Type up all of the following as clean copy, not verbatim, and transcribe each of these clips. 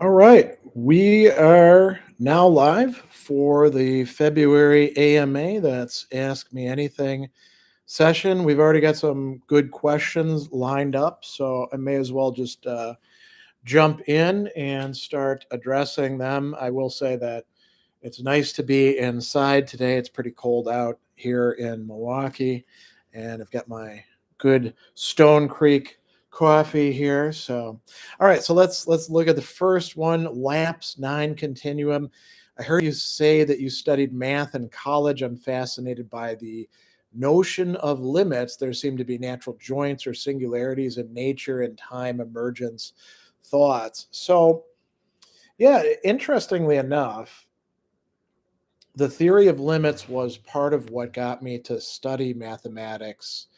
All right. We are now live for the February AMA. That's Ask Me Anything session. We've already got some good questions lined up, so I may as well just jump in and start addressing them. I will say that it's nice to be inside today. It's pretty cold out here in Milwaukee, and I've got my good Stone Creek coffee here. So, all right, so let's look at the first one, lapse 9 continuum. I heard you say that you studied math in college. I'm fascinated by the notion of limits. There seem to be natural joints or singularities in nature and time emergence thoughts. So, yeah, interestingly enough, the theory of limits was part of what got me to study mathematics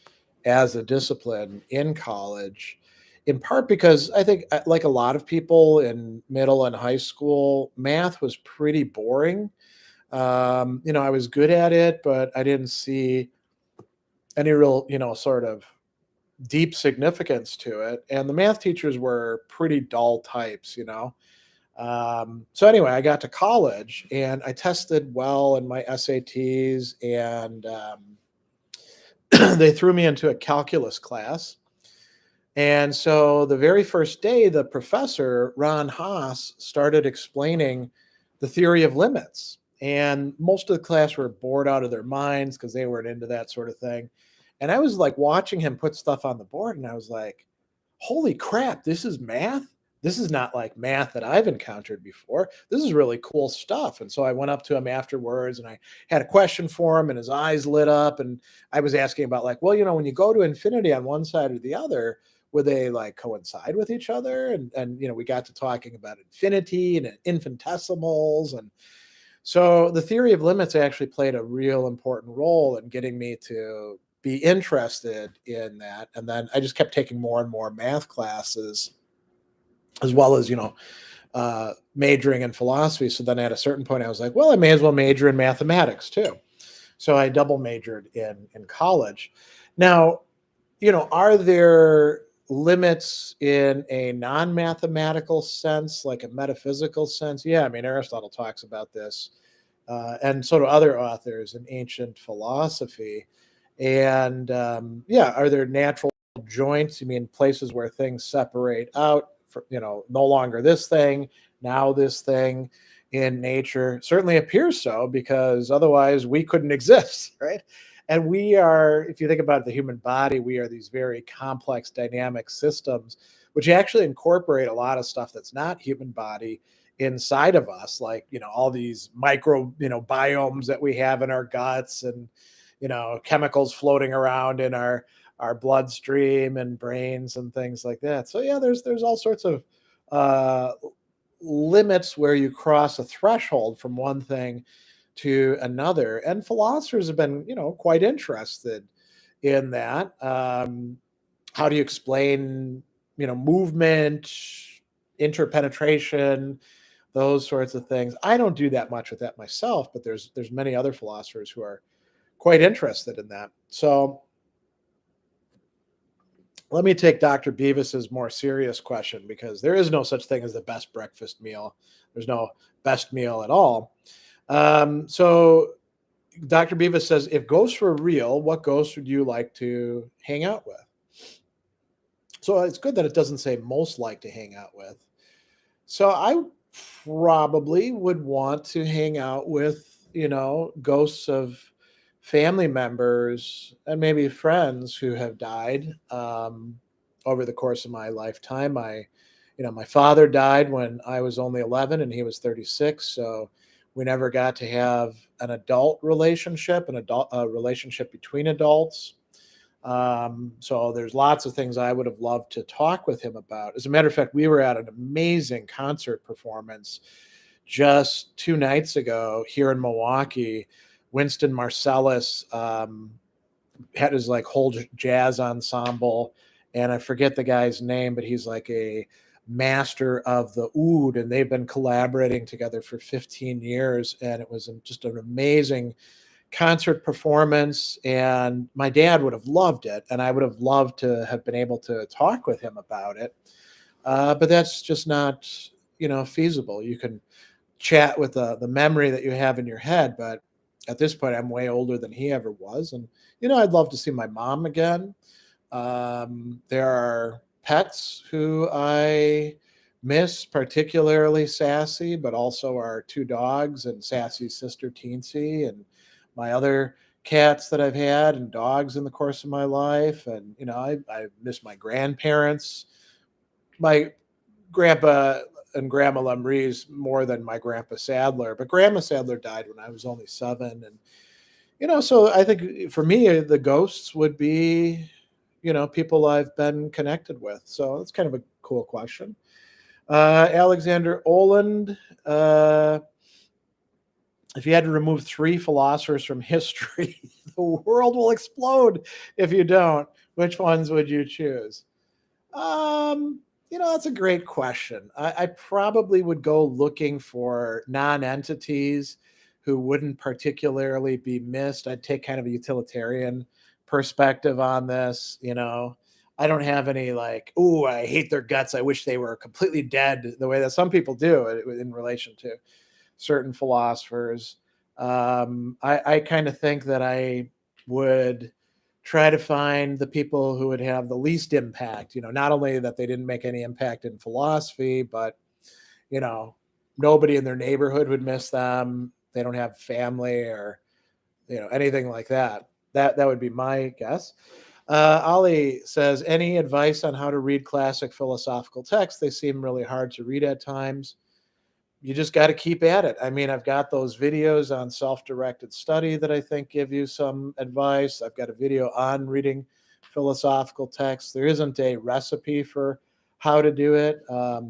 as a discipline in college, in part because I think, like a lot of people in middle and high school, math was pretty boring. I was good at it, but I didn't see any real, sort of deep significance to it. And the math teachers were pretty dull types. So anyway, I got to college and I tested well in my SATs, and they threw me into a calculus class. And so the very first day, the professor, Ron Haas, started explaining the theory of limits. And most of the class were bored out of their minds because they weren't into that sort of thing. And I was like watching him put stuff on the board, and I was like, holy crap, this is math. This is not like math that I've encountered before. This is really cool stuff. And so I went up to him afterwards and I had a question for him, and his eyes lit up. And I was asking about, like, well, when you go to infinity on one side or the other, would they like coincide with each other? And we got to talking about infinity and infinitesimals. And so the theory of limits actually played a real important role in getting me to be interested in that. And then I just kept taking more and more math classes, as well as, majoring in philosophy. So then at a certain point, I was like, well, I may as well major in mathematics too. So I double majored in college. Now, are there limits in a non-mathematical sense, like a metaphysical sense? Yeah, I mean, Aristotle talks about this, and so do other authors in ancient philosophy. And yeah, are there natural joints? You mean places where things separate out? For, no longer this thing, now this thing in nature certainly appears so, because otherwise we couldn't exist, right? And we are, if you think about the human body, we are these very complex dynamic systems, which actually incorporate a lot of stuff that's not human body inside of us, like, all these micro, biomes that we have in our guts, and, chemicals floating around in our bloodstream and brains and things like that. So yeah, there's all sorts of uh, limits where you cross a threshold from one thing to another, and philosophers have been, quite interested in that. How do you explain, movement, interpenetration, those sorts of things? I don't do that much with that myself, but there's many other philosophers who are quite interested in that. So let me take Dr. Beavis's more serious question, because there is no such thing as the best breakfast meal. There's no best meal at all. So Dr. Beavis says, if ghosts were real, what ghosts would you like to hang out with? So it's good that it doesn't say most like to hang out with. So I probably would want to hang out with, ghosts of family members and maybe friends who have died over the course of my lifetime. My father died when I was only 11 and he was 36. So we never got to have an adult relationship, an adult relationship between adults. So there's lots of things I would have loved to talk with him about. As a matter of fact, we were at an amazing concert performance just 2 nights ago here in Milwaukee. Winston Marsalis had his like whole jazz ensemble, and I forget the guy's name, but he's like a master of the oud, and they've been collaborating together for 15 years, and it was just an amazing concert performance. And my dad would have loved it, and I would have loved to have been able to talk with him about it, but that's just not feasible. You can chat with the memory that you have in your head, but at this point, I'm way older than he ever was, and I'd love to see my mom again. There are pets who I miss, particularly Sassy, but also our two dogs and Sassy's sister Teensy, and my other cats that I've had and dogs in the course of my life. And I miss my grandparents, my grandpa and grandma Lemreys more than my grandpa Sadler. But grandma Sadler died when I was only 7, and so I think for me the ghosts would be people I've been connected with. So that's kind of a cool question. Alexander Oland, if you had to remove 3 philosophers from history, the world will explode if you don't. Which ones would you choose? That's a great question. I probably would go looking for non-entities who wouldn't particularly be missed. I'd take kind of a utilitarian perspective on this. I don't have any like, "Ooh, I hate their guts. I wish they were completely dead," the way that some people do in relation to certain philosophers. I kind of think that I would try to find the people who would have the least impact. Not only that they didn't make any impact in philosophy, but you know, nobody in their neighborhood would miss them. They don't have family or anything like that. That would be my guess. Ali says, any advice on how to read classic philosophical texts? They seem really hard to read at times. You just got to keep at it. I mean, I've got those videos on self-directed study that I think give you some advice. I've got a video on reading philosophical texts. There isn't a recipe for how to do it.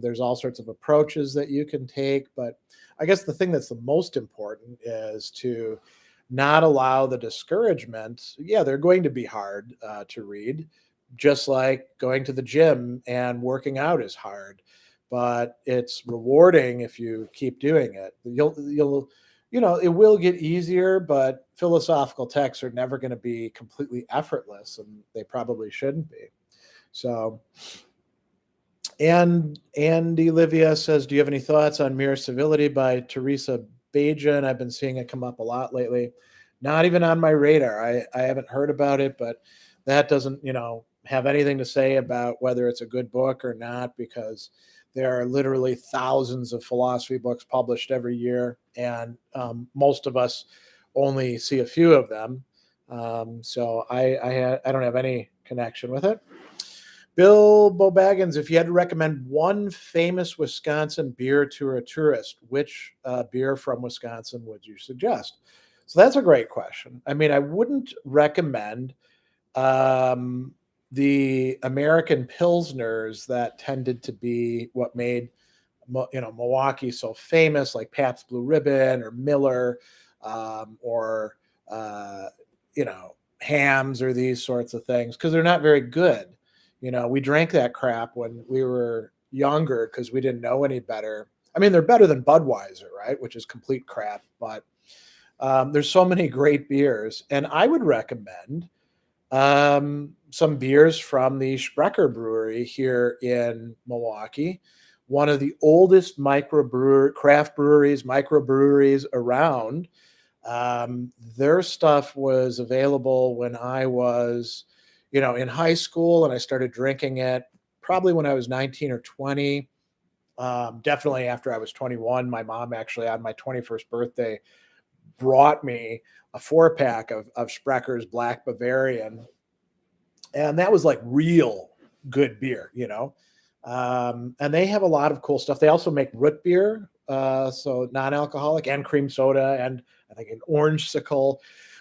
There's all sorts of approaches that you can take, but I guess the thing that's the most important is to not allow the discouragement. Yeah, they're going to be hard to read, just like going to the gym and working out is hard, but it's rewarding if you keep doing it. It will get easier, but philosophical texts are never going to be completely effortless, and they probably shouldn't be. So, and Andy Livia says, do you have any thoughts on Mere Civility by Teresa Bajan? I've been seeing it come up a lot lately. Not even on my radar. I haven't heard about it, but that doesn't, have anything to say about whether it's a good book or not, because there are literally thousands of philosophy books published every year, and most of us only see a few of them. So I don't have any connection with it. Bill Bobaggins, if you had to recommend one famous Wisconsin beer to a tourist, which beer from Wisconsin would you suggest? So that's a great question. I mean, I wouldn't recommend the American Pilsners that tended to be what made Milwaukee so famous, like Pabst Blue Ribbon or Miller, or Hams or these sorts of things, because they're not very good. We drank that crap when we were younger because we didn't know any better. I mean, they're better than Budweiser, right? Which is complete crap. But there's so many great beers, and I would recommend some beers from the Sprecher Brewery here in Milwaukee, one of the oldest craft breweries, microbreweries around. Their stuff was available when I was, in high school, and I started drinking it probably when I was 19 or 20. Definitely after I was 21. My mom actually on my 21st birthday brought me a 4-pack of Sprecher's Black Bavarian, and that was like real good beer, and they have a lot of cool stuff. They also make root beer, so non-alcoholic, and cream soda, and I think an orangesicle.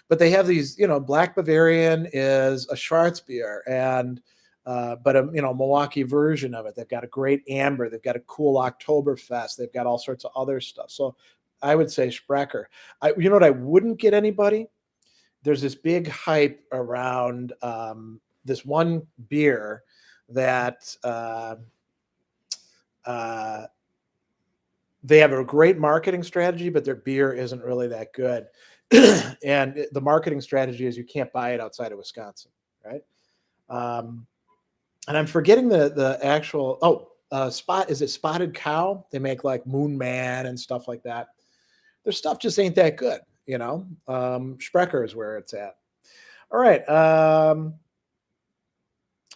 But they have these, Black Bavarian is a Schwarzbier, and but a Milwaukee version of it. They've got a great amber. They've got a cool Oktoberfest. They've got all sorts of other stuff. So I would say Sprecher. You know what I wouldn't get anybody? There's this big hype around this one beer that they have a great marketing strategy, but their beer isn't really that good. And the marketing strategy is you can't buy it outside of Wisconsin, right? And I'm forgetting the actual. Oh, is it Spotted Cow? They make like Moon Man and stuff like that. Their stuff just ain't that good, you know. Sprecher is where it's at. All right.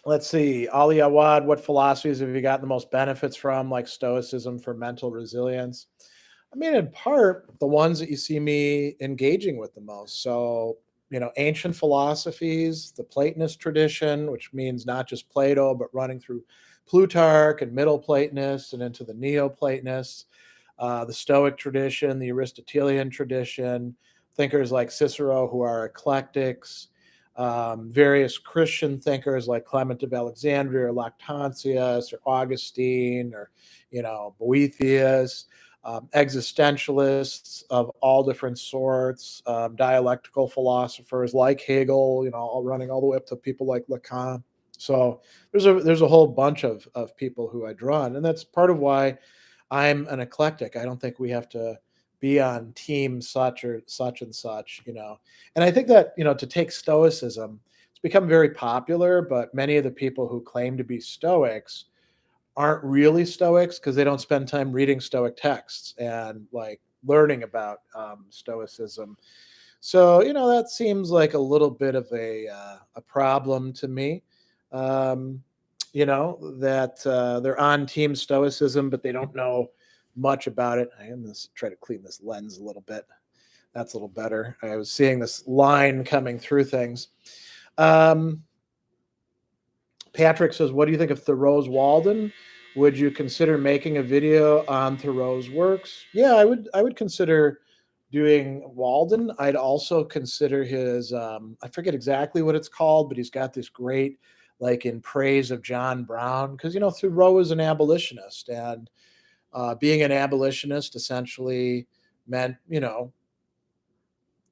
Let's see. Ali Awad, what philosophies have you gotten the most benefits from, like Stoicism for mental resilience? I mean, in part, the ones that you see me engaging with the most. So, ancient philosophies, the Platonist tradition, which means not just Plato, but running through Plutarch and Middle Platonists and into the Neoplatonists, the Stoic tradition, the Aristotelian tradition, thinkers like Cicero who are eclectics, various Christian thinkers like Clement of Alexandria or Lactantius or Augustine or, Boethius, existentialists of all different sorts, dialectical philosophers like Hegel, all running all the way up to people like Lacan. So there's a whole bunch of people who I draw on, and that's part of why I'm an eclectic. I don't think we have to be on team such or such and such. And I think that, to take Stoicism, it's become very popular, but many of the people who claim to be Stoics aren't really Stoics because they don't spend time reading Stoic texts and like learning about Stoicism. So that seems like a little bit of a problem to me. Um, that they're on Team Stoicism, but they don't know much about it. I am going to try to clean this lens a little bit. That's a little better. I was seeing this line coming through things. Um, Patrick says, "What do you think of Thoreau's Walden? Would you consider making a video on Thoreau's works?" Yeah, I would consider doing Walden. I'd also consider his. I forget exactly what it's called, but he's got this great, like in praise of John Brown, because Thoreau is an abolitionist, and being an abolitionist essentially meant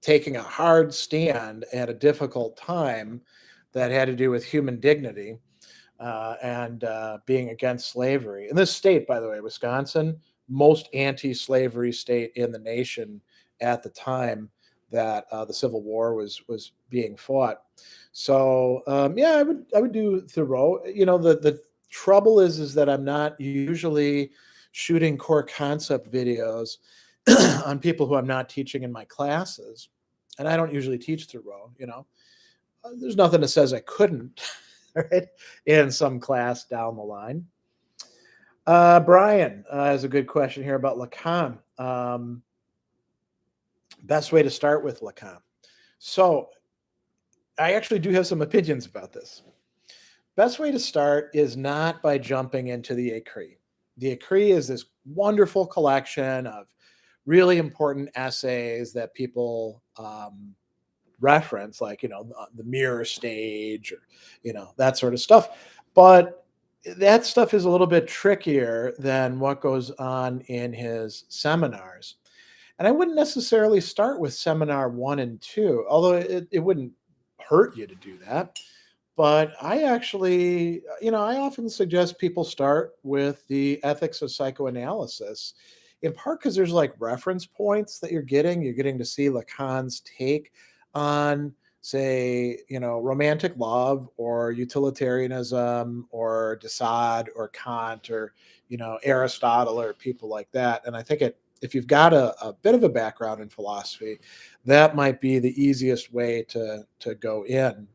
taking a hard stand at a difficult time that had to do with human dignity and being against slavery. In this state, by the way, Wisconsin, most anti-slavery state in the nation at the time that the Civil War was being fought. So yeah, I would do Thoreau. The trouble is that I'm not usually shooting core concept videos on people who I'm not teaching in my classes, and I don't usually teach Thoreau. There's nothing that says I couldn't, right, in some class down the line. Brian has a good question here about Lacan. Best way to start with Lacan. So I actually do have some opinions about this. Best way to start is not by jumping into the Écrit. The Écrit is this wonderful collection of really important essays that people reference, like the mirror stage or that sort of stuff. But that stuff is a little bit trickier than what goes on in his seminars. And I wouldn't necessarily start with seminar 1 and 2, although it wouldn't hurt you to do that. But I actually, I often suggest people start with the ethics of psychoanalysis, in part because there's like reference points that you're getting. You're getting to see Lacan's take on, say, romantic love or utilitarianism or de Sade or Kant or, Aristotle or people like that. And I think if you've got a bit of a background in philosophy, that might be the easiest way to go in.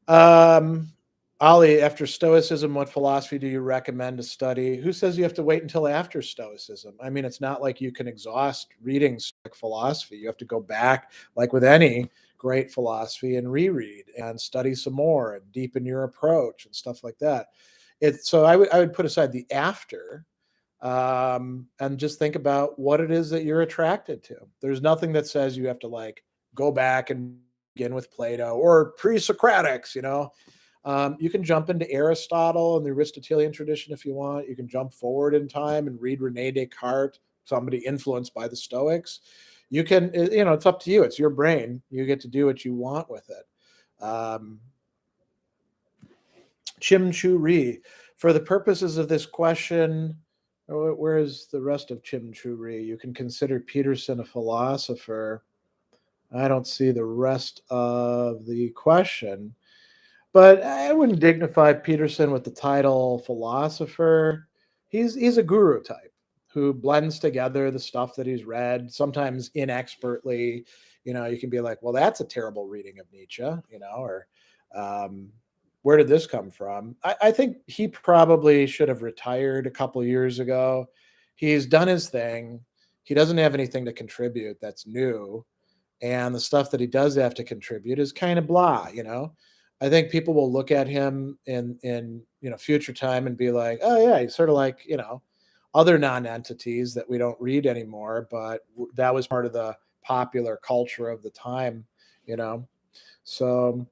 Um, Ali, after Stoicism, what philosophy do you recommend to study? Who says you have to wait until after Stoicism? I mean, it's not like you can exhaust reading Stoic philosophy. You have to go back, like with any great philosophy, and reread and study some more and deepen your approach and stuff like that. So I would put aside the after and just think about what it is that you're attracted to. There's nothing that says you have to like go back and begin with Plato or pre-Socratics. You can jump into Aristotle and the Aristotelian tradition if you want. You can jump forward in time and read Rene Descartes, somebody influenced by the Stoics. You can, it's up to you. It's your brain. You get to do what you want with it. Chim Chu Ri, for the purposes of this question, where is the rest of Chim Chu Ri? You can consider Peterson a philosopher. I don't see the rest of the question. But I wouldn't dignify Peterson with the title philosopher. He's a guru type who blends together the stuff that he's read, sometimes inexpertly. You can be like, well, that's a terrible reading of Nietzsche, or um, where did this come from? I think he probably should have retired a couple of years ago. He's done his thing. He doesn't have anything to contribute that's new, and the stuff that he does have to contribute is kind of blah. I think people will look at him in future time and be like, oh yeah, he's sort of like other non-entities that we don't read anymore, but that was part of the popular culture of the time. you know so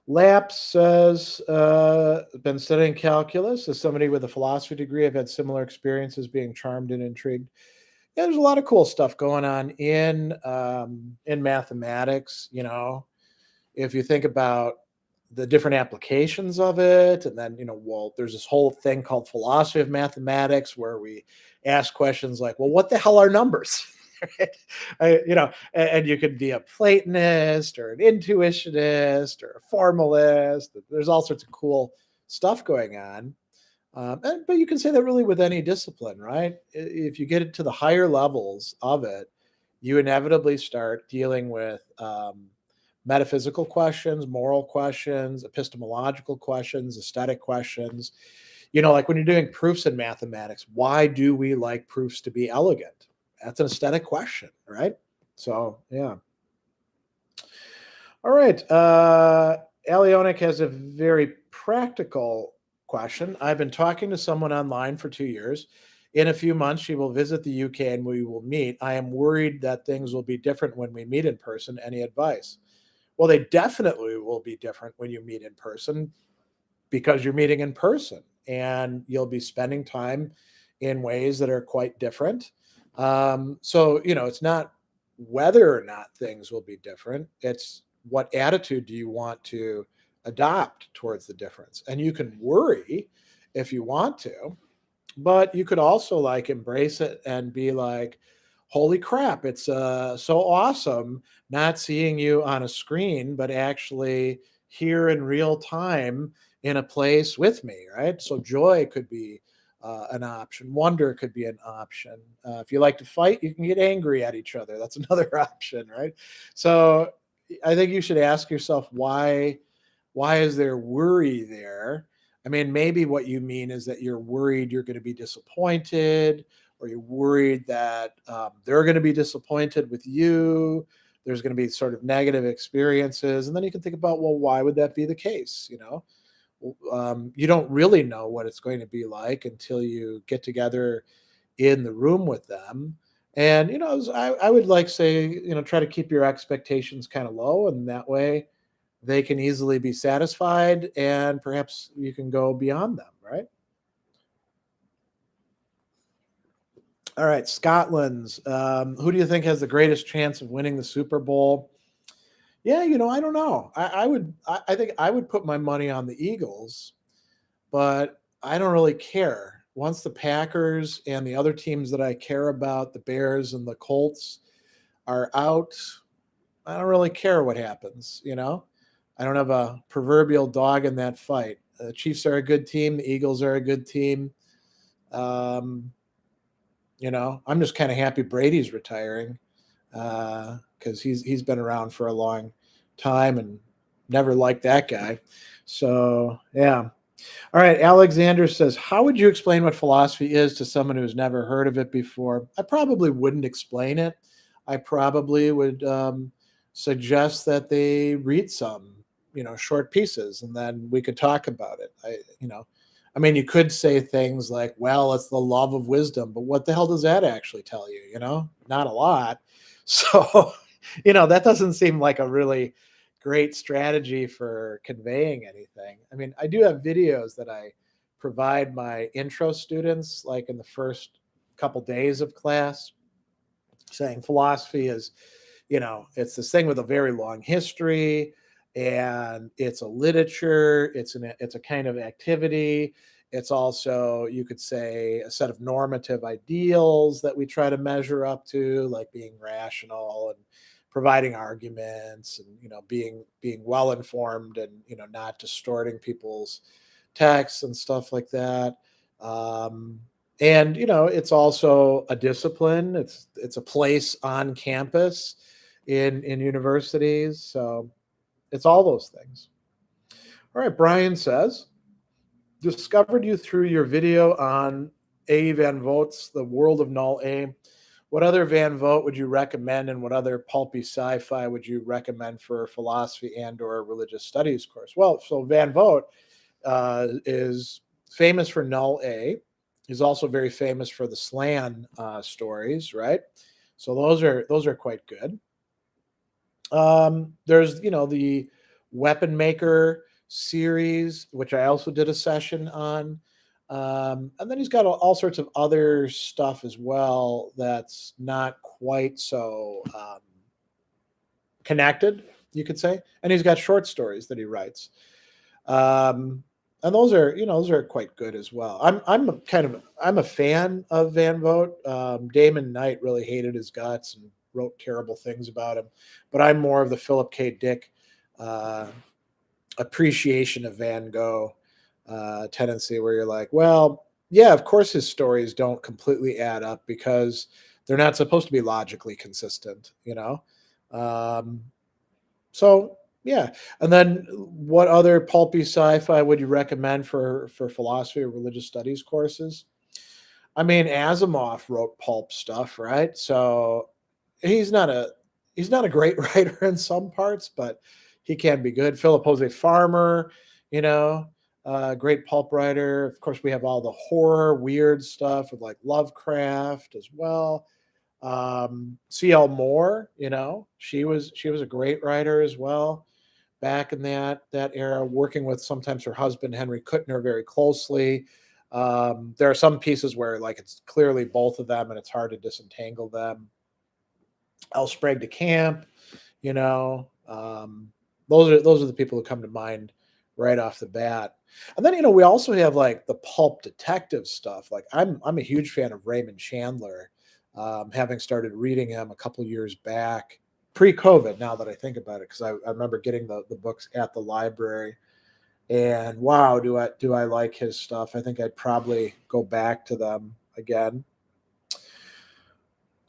Lap says, been studying calculus. As somebody with a philosophy degree, I've had similar experiences being charmed and intrigued. Yeah, there's a lot of cool stuff going on in mathematics. If you think about the different applications of it, and then well, there's this whole thing called philosophy of mathematics where we ask questions like, well, what the hell are numbers? Right? And you could be a Platonist or an intuitionist or a formalist. There's all sorts of cool stuff going on. But you can say that really with any discipline, right? If you get it to the higher levels of it, you inevitably start dealing with metaphysical questions, moral questions, epistemological questions, aesthetic questions. Like when you're doing proofs in mathematics, why do we like proofs to be elegant? That's an aesthetic question, right? So, yeah. All right. Alionic has a very practical question. I've been talking to someone online for 2 years. In a few months, she will visit the UK and we will meet. I am worried that things will be different when we meet in person. Any advice? Well, they definitely will be different when you meet in person because you're meeting in person and you'll be spending time in ways that are quite different. So, it's not whether or not things will be different, it's what attitude do you want to adopt towards the difference. And you can worry if you want to, but you could also like embrace it and be like, holy crap, it's so awesome not seeing you on a screen, but actually here in real time in a place with me, right? So joy could be an option. Wonder could be an option. If you like to fight, you can get angry at each other. That's another option, right? So I think you should ask yourself why is there worry there? I mean, maybe what you mean is that you're worried you're going to be disappointed, or you're worried that they're going to be disappointed with you. There's going to be sort of negative experiences. And then you can think about, well, why would that be the case? You don't really know what it's going to be like until you get together in the room with them. And, I would like say, try to keep your expectations kind of low. And that way, they can easily be satisfied and perhaps you can go beyond them, right? All right, Scotland's. Who do you think has the greatest chance of winning the Super Bowl? Yeah, I don't know. I think I would put my money on the Eagles, but I don't really care. Once the Packers and the other teams that I care about, the Bears and the Colts, are out, I don't really care what happens. I don't have a proverbial dog in that fight. The Chiefs are a good team. The Eagles are a good team. Um, I'm just kind of happy Brady's retiring because he's been around for a long time and never liked that guy. So yeah. All right. Alexander says, how would you explain what philosophy is to someone who's never heard of it before? I probably wouldn't explain it. I probably would suggest that they read some, short pieces, and then we could talk about it. I mean, you could say things like, well, it's the love of wisdom, but what the hell does that actually tell you? Not a lot. So, that doesn't seem like a really great strategy for conveying anything. I mean, I do have videos that I provide my intro students, like in the first couple days of class, saying philosophy is, it's this thing with a very long history, and it's a literature, it's a kind of activity. It's also, you could say, a set of normative ideals that we try to measure up to, like being rational and providing arguments and being well informed and not distorting people's texts and stuff like that. Um, and it's also a discipline. It's a place on campus in universities. So it's all those things. All right, Brian says, discovered you through your video on A. Van Vogt's The World of Null A. What other Van Vogt would you recommend, and what other pulpy sci-fi would you recommend for philosophy and/or religious studies course? Well, so Van Vogt is famous for Null A. He's also very famous for the Slan stories, right? So those are quite good. There's the Weapon Maker series, which I also did a session on. And then he's got all sorts of other stuff as well that's not quite so connected, you could say. And he's got short stories that he writes. And those are quite good as well. I'm a fan of Van Vogt. Damon Knight really hated his guts and wrote terrible things about him, but I'm more of the Philip K. Dick uh, appreciation of Van Gogh tendency, where you're like, well, yeah, of course his stories don't completely add up because they're not supposed to be logically consistent. Um, so yeah, and then what other pulpy sci-fi would you recommend for philosophy or religious studies courses? I mean, Asimov wrote pulp stuff, right? So he's not a he's not a great writer in some parts, but he can be good. Philip Jose Farmer, you know, great pulp writer. Of course, we have all the horror, weird stuff with like Lovecraft as well. C.L. Moore, she was a great writer as well back in that era, working with sometimes her husband Henry Kuttner very closely. There are some pieces where like it's clearly both of them, and it's hard to disentangle them. L. Sprague de Camp, you know, those are the people who come to mind right off the bat. And then we also have like the pulp detective stuff. Like I'm a huge fan of Raymond Chandler, having started reading him a couple years back, pre-COVID. Now that I think about it, because I remember getting the books at the library, and wow, do I like his stuff? I think I'd probably go back to them again.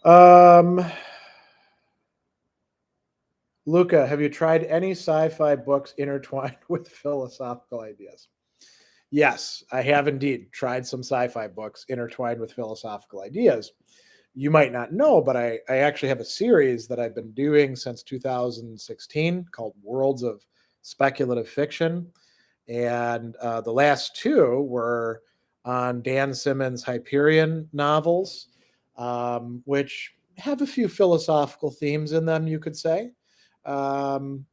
Um, Luca, have you tried any sci-fi books intertwined with philosophical ideas? Yes, I have indeed tried some sci-fi books intertwined with philosophical ideas. You might not know, but I actually have a series that I've been doing since 2016 called Worlds of Speculative Fiction. And the last two were on Dan Simmons' Hyperion novels, which have a few philosophical themes in them, you could say. Um,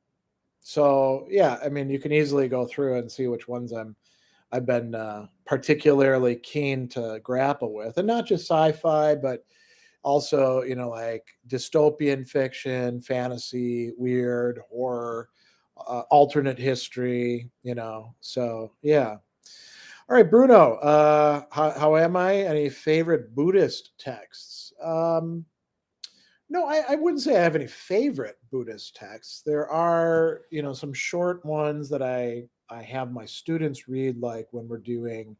so yeah, I mean, you can easily go through and see which ones I've been particularly keen to grapple with, and not just sci-fi, but also like dystopian fiction, fantasy, weird horror, alternate history. So yeah. All right, Bruno. How am I? Any favorite Buddhist texts? No, I wouldn't say I have any favorite Buddhist texts. There are, some short ones that I have my students read, like when we're doing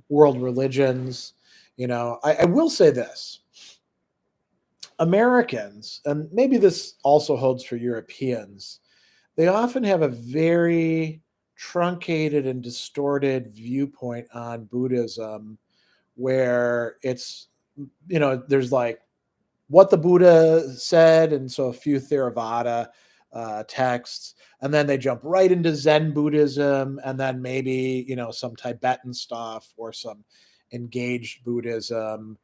world religions. I will say this: Americans, and maybe this also holds for Europeans, they often have a very truncated and distorted viewpoint on Buddhism, where there's like what the Buddha said, and so a few Theravada texts, and then they jump right into Zen Buddhism, and then maybe some Tibetan stuff or some engaged Buddhism,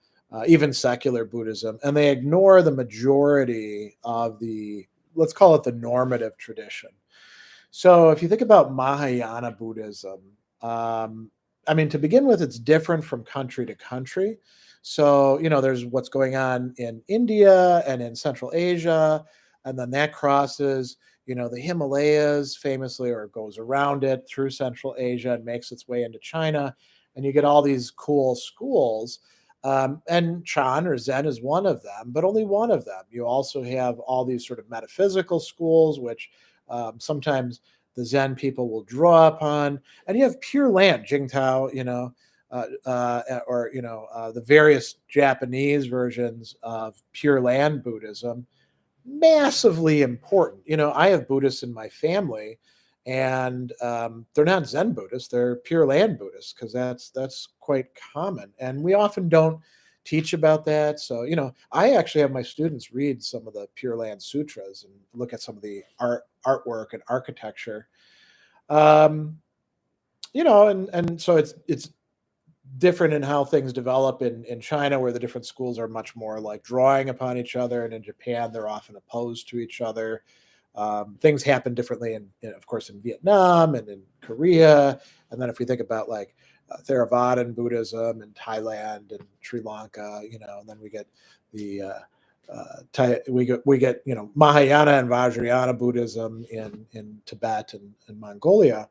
even secular Buddhism, and they ignore the majority of the, let's call it, the normative tradition. So if you think about Mahayana Buddhism, I mean, to begin with, it's different from country to country. So, there's what's going on in India and in Central Asia, and then that crosses, the Himalayas famously, or goes around it through Central Asia and makes its way into China. And you get all these cool schools. And Chan or Zen is one of them, but only one of them. You also have all these sort of metaphysical schools, which sometimes the Zen people will draw upon, and you have Pure Land, Jingtao, or the various Japanese versions of Pure Land Buddhism, massively important. I have Buddhists in my family, and they're not Zen Buddhists; they're Pure Land Buddhists because that's quite common, and we often don't teach about that. So, I actually have my students read some of the Pure Land Sutras and look at some of the artwork and architecture. Um, and so it's different in how things develop in China, where the different schools are much more like drawing upon each other, and in Japan, they're often opposed to each other. Things happen differently, of course, in Vietnam and in Korea. And then if we think about like Theravadan Buddhism in Thailand and Sri Lanka, and then we get the we get Mahayana and Vajrayana Buddhism in Tibet and Mongolia.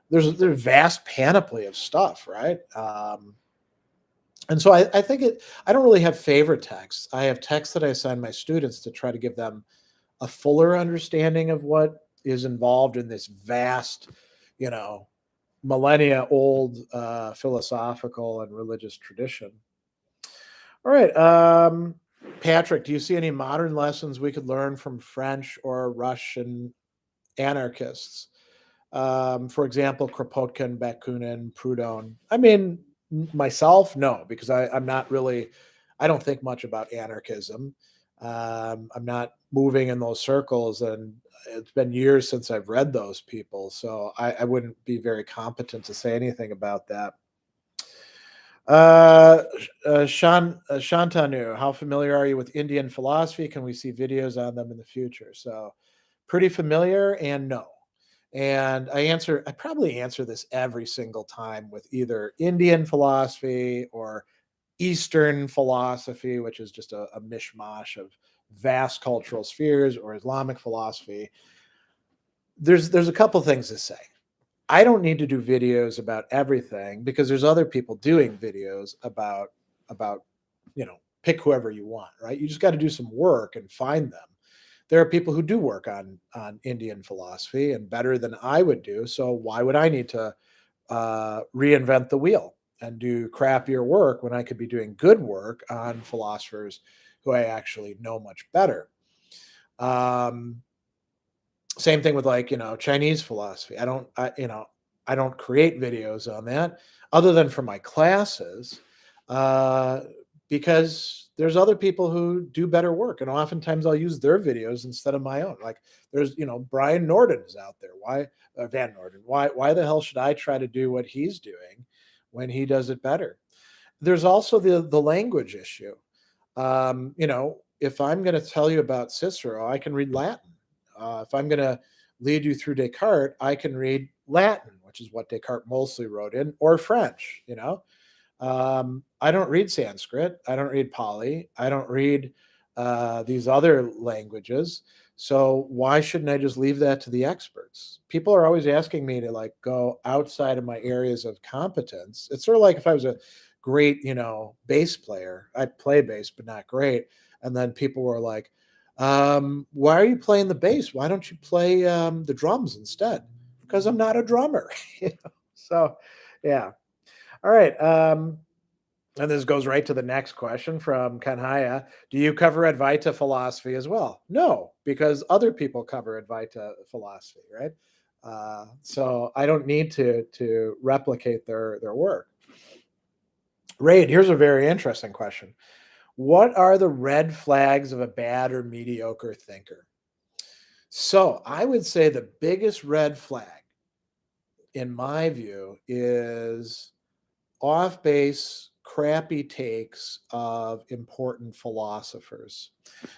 There's a vast panoply of stuff, right? And so I think I don't really have favorite texts. I have texts that I send my students to try to give them a fuller understanding of what is involved in this vast, you know, millennia old philosophical and religious tradition. All right. Patrick, do you see any modern lessons we could learn from French or Russian anarchists? For example, Kropotkin, Bakunin, Proudhon. I mean, myself, no, because I'm not really, I don't think much about anarchism. I'm not moving in those circles, and it's been years since I've read those people, so I wouldn't be very competent to say anything about that. Shantanu, how familiar are you with Indian philosophy? Can we see videos on them in the future? So, pretty familiar and no. And I probably answer this every single time with either Indian philosophy or Eastern philosophy, which is just a mishmash of vast cultural spheres, or Islamic philosophy. There's a couple things to say. I don't need to do videos about everything because there's other people doing videos about pick whoever you want, right? You just got to do some work and find them. There are people who do work on Indian philosophy and better than I would do. So why would I need to reinvent the wheel and do crappier work when I could be doing good work on philosophers who I actually know much better? Um, Same thing with like Chinese philosophy. I don't create videos on that other than for my classes, uh, because there's other people who do better work, and oftentimes I'll use their videos instead of my own. Like there's Brian Norden is out there. Why Van Norden? Why the hell should I try to do what he's doing when he does it better? There's also the language issue. If I'm going to tell you about Cicero, I can read Latin. If I'm going to lead you through Descartes, I can read Latin, which is what Descartes mostly wrote in, or French. I don't read Sanskrit. I don't read Pali. I don't read these other languages. So why shouldn't I just leave that to the experts? People are always asking me to like go outside of my areas of competence. It's sort of like if I was a great, bass player. I play bass, but not great. And then people were like, "Why are you playing the bass? Why don't you play the drums instead?" Because I'm not a drummer. So, yeah. All right. And this goes right to the next question from Kanhaya. Do you cover Advaita philosophy as well? No, because other people cover Advaita philosophy, right? So I don't need to replicate their work. Raid, here's a very interesting question. What are the red flags of a bad or mediocre thinker? So I would say the biggest red flag, in my view, is off base, crappy takes of important philosophers.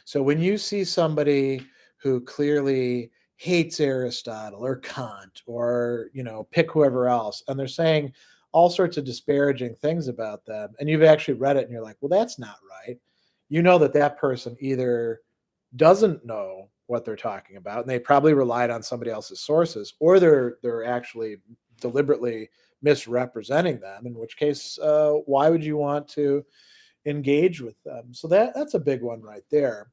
So when you see somebody who clearly hates Aristotle or Kant or, pick whoever else, and they're saying all sorts of disparaging things about them, and you've actually read it and you're like, well, that's not right. You know that person either doesn't know what they're talking about and they probably relied on somebody else's sources, or they're actually deliberately misrepresenting them, in which case why would you want to engage with them. So that's a big one right there.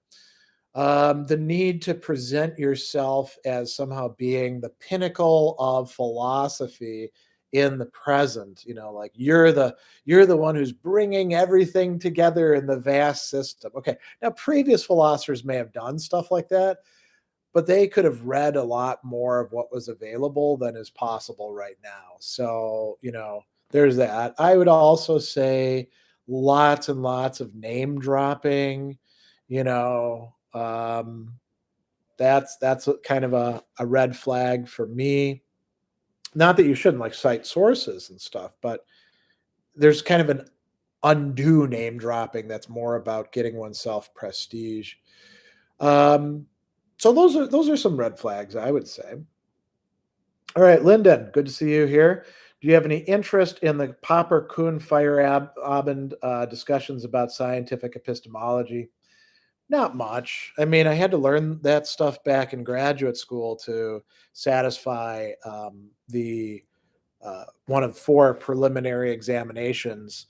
The need to present yourself as somehow being the pinnacle of philosophy in the present, like you're the one who's bringing everything together in the vast system. Okay, now previous philosophers may have done stuff like that, but they could have read a lot more of what was available than is possible right now. So, there's that. I would also say lots and lots of name dropping, you know, that's kind of a red flag for me. Not that you shouldn't like cite sources and stuff, but there's kind of an undue name dropping that's more about getting oneself prestige. Um, so those are some red flags, I would say. All right, Lyndon, good to see you here. Do you have any interest in the Popper Kuhn Feyerabend discussions about scientific epistemology? Not much. I mean, I had to learn that stuff back in graduate school to satisfy the one of four preliminary examinations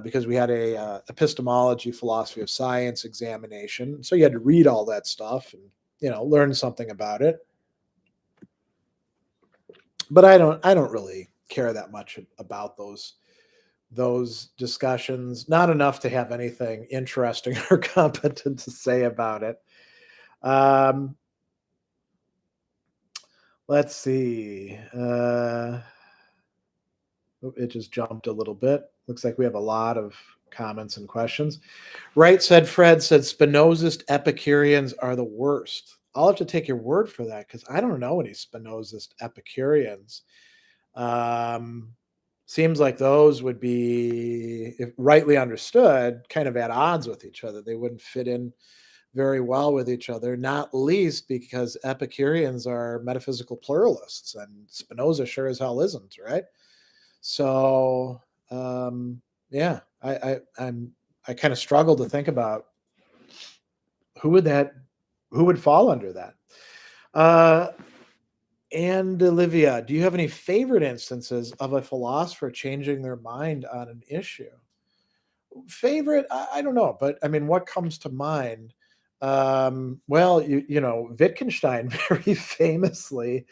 because we had a epistemology philosophy of science examination. So you had to read all that stuff and learn something about it. But I don't really care that much about those discussions. Not enough to have anything interesting or competent to say about it. Um, let's see. It just jumped a little bit. Looks like we have a lot of comments and questions. Right, Fred said Spinozist Epicureans are the worst. I'll have to take your word for that because I don't know any Spinozist Epicureans. Um, Seems like those would be, if rightly understood, kind of at odds with each other. They wouldn't fit in very well with each other, not least because Epicureans are metaphysical pluralists, and Spinoza sure as hell isn't, right? So, yeah, I kind of struggle to think about who would that who would fall under that. Uh, and Olivia, do you have any favorite instances of a philosopher changing their mind on an issue? Favorite? I don't know, but I mean, what comes to mind? Well, Wittgenstein very famously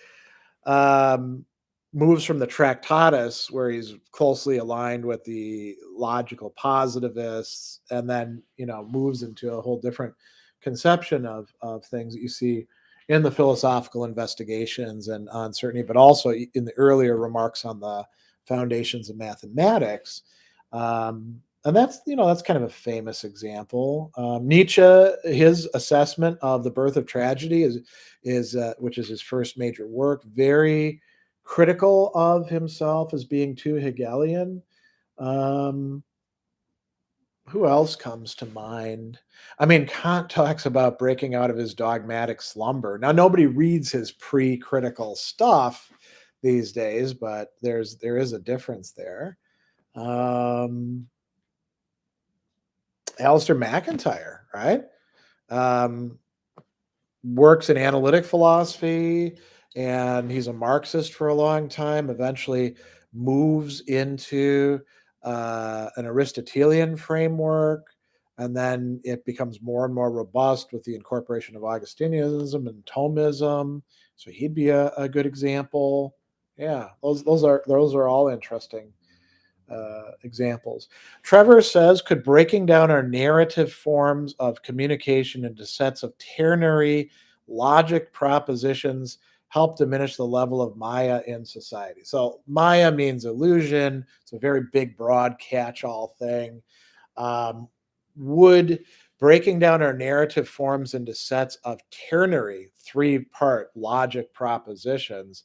um, moves from the Tractatus, where he's closely aligned with the logical positivists, and then moves into a whole different conception of things that you see in the philosophical investigations and uncertainty, but also in the earlier remarks on the foundations of mathematics. And that's kind of a famous example. Nietzsche, his assessment of the birth of tragedy is which is his first major work, very critical of himself as being too Hegelian. Um, who else comes to mind? I mean, Kant talks about breaking out of his dogmatic slumber. Now, nobody reads his pre-critical stuff these days, but there is a difference there. Um, Alistair McIntyre, right? Um, Works in analytic philosophy, and he's a Marxist for a long time. Eventually, moves into an Aristotelian framework, and then it becomes more and more robust with the incorporation of Augustinianism and Thomism. So he'd be a good example. Yeah, those are all interesting examples. Trevor says, could breaking down our narrative forms of communication into sets of ternary logic propositions help diminish the level of Maya in society? So Maya means illusion. It's a very big, broad catch-all thing. Um, would breaking down our narrative forms into sets of ternary three-part logic propositions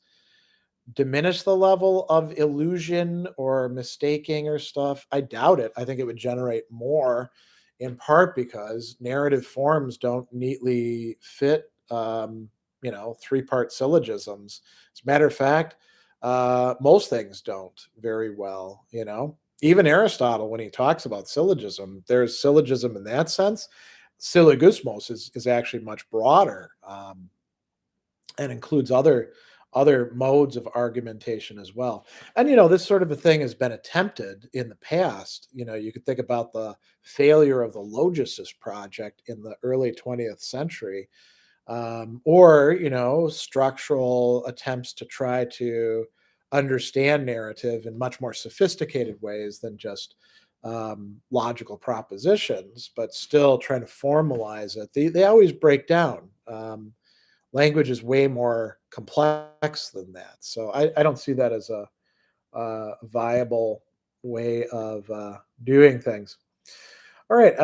diminish the level of illusion or mistaking or stuff? I doubt it. I think it would generate more, in part because narrative forms don't neatly fit, three-part syllogisms. As a matter of fact, most things don't very well. Even Aristotle, when he talks about syllogism, there's syllogism in that sense. Syllogismos is actually much broader and includes other modes of argumentation as well. And, this sort of a thing has been attempted in the past. You could think about the failure of the Logesis project in the early 20th century, or, structural attempts to try to understand narrative in much more sophisticated ways than just logical propositions, but still trying to formalize it. They always break down. Language is way more complex than that. So I don't see that as a viable way of doing things. All right.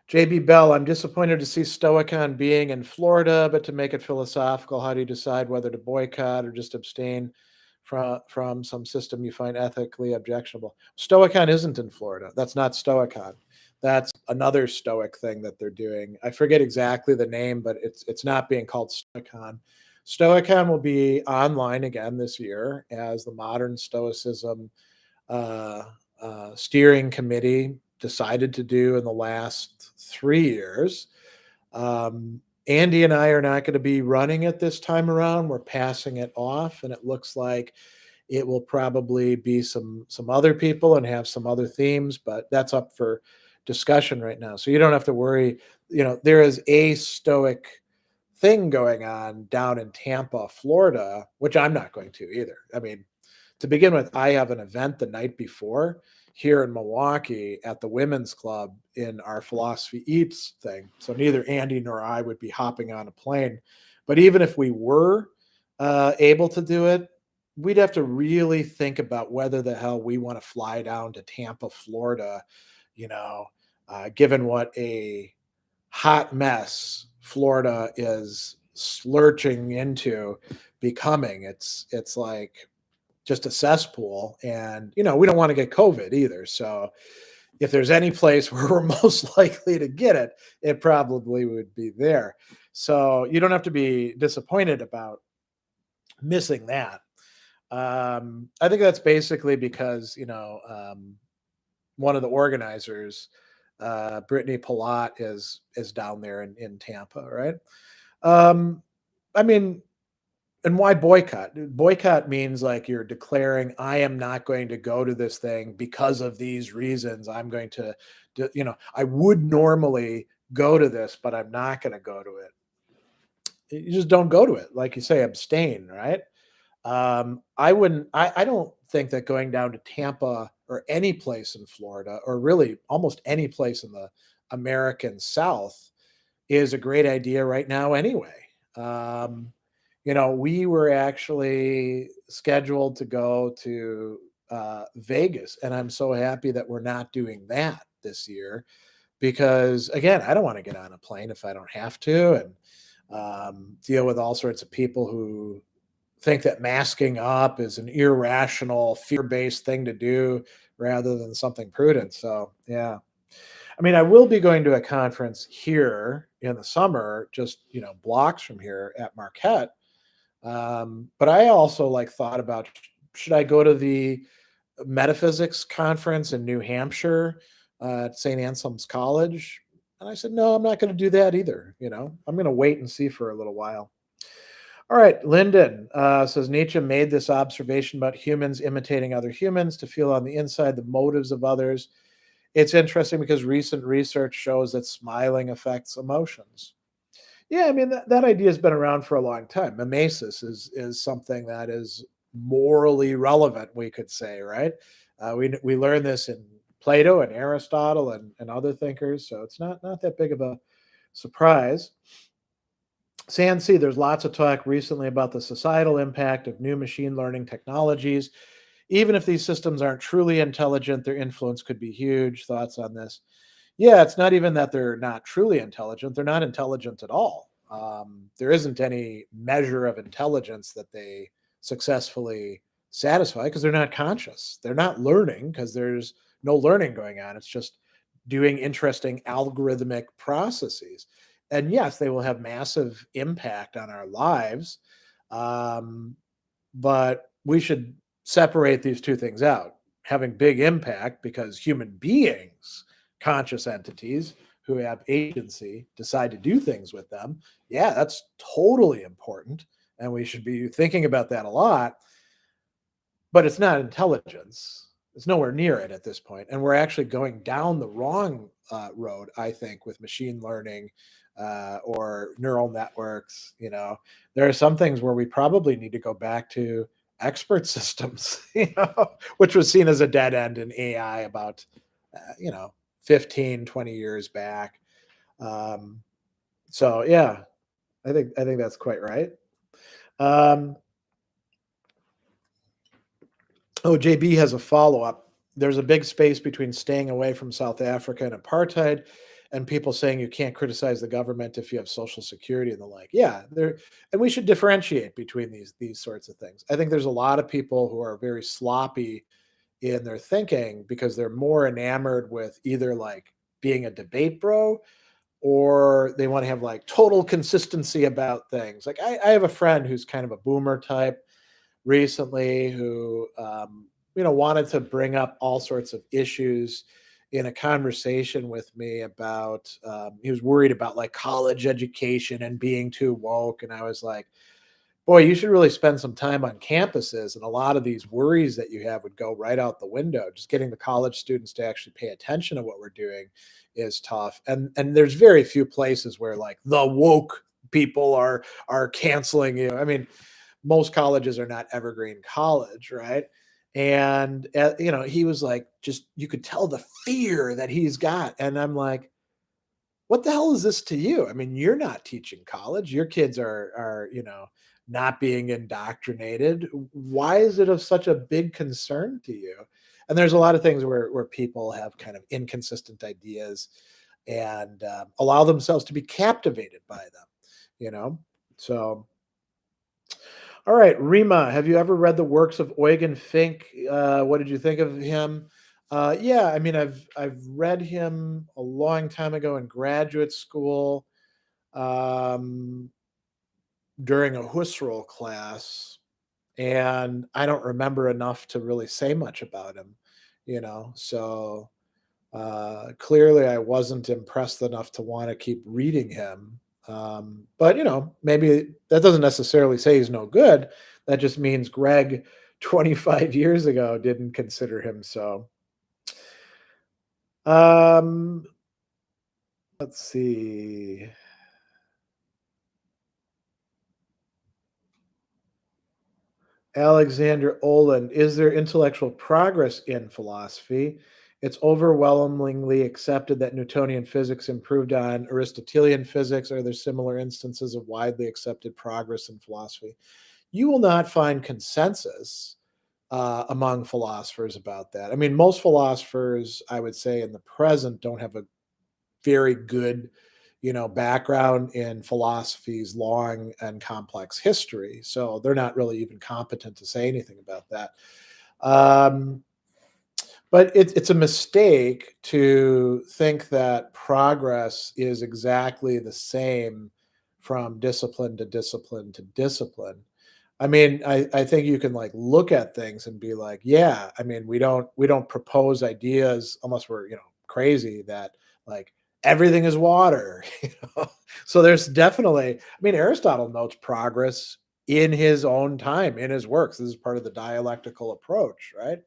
JB Bell, I'm disappointed to see Stoicon being in Florida, but to make it philosophical, how do you decide whether to boycott or just abstain from some system you find ethically objectionable? Stoicon isn't in Florida. That's not Stoicon. That's another Stoic thing that they're doing. I forget exactly the name, but it's not being called Stoicon. Stoicon will be online again this year as the Modern Stoicism uh, steering committee decided to do in the last 3 years. Andy and I are not going to be running it this time around. We're passing it off, and it looks like it will probably be some other people and have some other themes, but that's up for discussion right now. So you don't have to worry. There is a Stoic thing going on down in Tampa, Florida, which I'm not going to either. I mean, to begin with, I have an event the night before here in Milwaukee at the Women's Club in our Philosophy Eats thing. So neither Andy nor I would be hopping on a plane. But even if we were able to do it, we'd have to really think about whether the hell we want to fly down to Tampa, Florida, given what a hot mess Florida is slurching into becoming. It's like just a cesspool, and we don't want to get COVID either. So if there's any place where we're most likely to get it, it probably would be there. So you don't have to be disappointed about missing that. I think that's basically because one of the organizers, Brittany Palat, is down there in Tampa, right? Um, I mean, and why boycott? Boycott means like you're declaring, I am not going to go to this thing because of these reasons. I'm going to, I would normally go to this, but I'm not going to go to it. You just don't go to it. Like you say, abstain, right? I don't think that going down to Tampa or any place in Florida, or really almost any place in the American South, is a great idea right now anyway. Um, we were actually scheduled to go to Vegas, and I'm so happy that we're not doing that this year because, again, I don't want to get on a plane if I don't have to and deal with all sorts of people who think that masking up is an irrational, fear based thing to do rather than something prudent. So, yeah. I mean, I will be going to a conference here in the summer, just blocks from here at Marquette. But I also thought about, should I go to the metaphysics conference in New Hampshire at St. Anselm's College? And I said, no, I'm not going to do that either. I'm going to wait and see for a little while. All right, Lyndon says Nietzsche made this observation about humans imitating other humans to feel on the inside the motives of others. It's interesting because recent research shows that smiling affects emotions. Yeah, I mean that idea has been around for a long time. Mimesis is something that is morally relevant, we could say, right? We learn this in Plato and Aristotle and other thinkers, so it's not that big of a surprise. CNC, there's lots of talk recently about the societal impact of new machine learning technologies. Even if these systems aren't truly intelligent, their influence could be huge. Thoughts on this? Yeah, it's not even that they're not truly intelligent. They're not intelligent at all. There isn't any measure of intelligence that they successfully satisfy because they're not conscious. They're not learning because there's no learning going on. It's just doing interesting algorithmic processes. And yes, they will have massive impact on our lives. Um, but we should separate these two things out. Having big impact because human beings, conscious entities who have agency, decide to do things with them. Yeah, that's totally important. and we should be thinking about that a lot, but it's not intelligence. It's nowhere near it at this point, and we're actually going down the wrong road, I think, with machine learning or neural networks. There are some things where we probably need to go back to expert systems, which was seen as a dead end in AI about, uh, you know, 15, 20 years back. Um, so yeah, I think that's quite right. Um, Oh, JB has a follow-up. There's a big space between staying away from South Africa and apartheid and people saying you can't criticize the government if you have social security and the like. Yeah, there and we should differentiate between these sorts of things. I think there's a lot of people who are very sloppy in their thinking because they're more enamored with either like being a debate bro or they want to have like total consistency about things. Like I have a friend who's kind of a boomer type recently who wanted to bring up all sorts of issues in a conversation with me about he was worried about like college education and being too woke, and I was like, boy, you should really spend some time on campuses, and a lot of these worries that you have would go right out the window. Just getting the college students to actually pay attention to what we're doing is tough, and there's very few places where like the woke people are canceling you. I mean, most colleges are not evergreen college, right? And he was like, just you could tell the fear that he's got, and I'm like, what the hell is this to you? I mean, you're not teaching college. Your kids are not being indoctrinated. Why is it of such a big concern to you? And there's a lot of things where people have kind of inconsistent ideas and allow themselves to be captivated by them. You know, so all right, Rima, have you ever read the works of Eugen Fink? What did you think of him? Yeah, I mean, I've read him a long time ago in graduate school um, during a Husserl class, and I don't remember enough to really say much about him. So clearly, I wasn't impressed enough to want to keep reading him. But maybe that doesn't necessarily say he's no good. That just means Greg 25 years ago didn't consider him so. Um, let's see. Alexander Olin, is there intellectual progress in philosophy? It's overwhelmingly accepted that Newtonian physics improved on Aristotelian physics. Are there similar instances of widely accepted progress in philosophy? You will not find consensus among philosophers about that. I mean, most philosophers, I would say, in the present don't have a very good background in philosophy's long and complex history, so they're not really even competent to say anything about that. um, but it's a mistake to think that progress is exactly the same from discipline to discipline to discipline. I mean, I think you can like look at things and be like, yeah, I mean, we don't propose ideas unless we're crazy that like everything is water. So there's definitely, I mean, Aristotle notes progress in his own time in his works. This is part of the dialectical approach, right?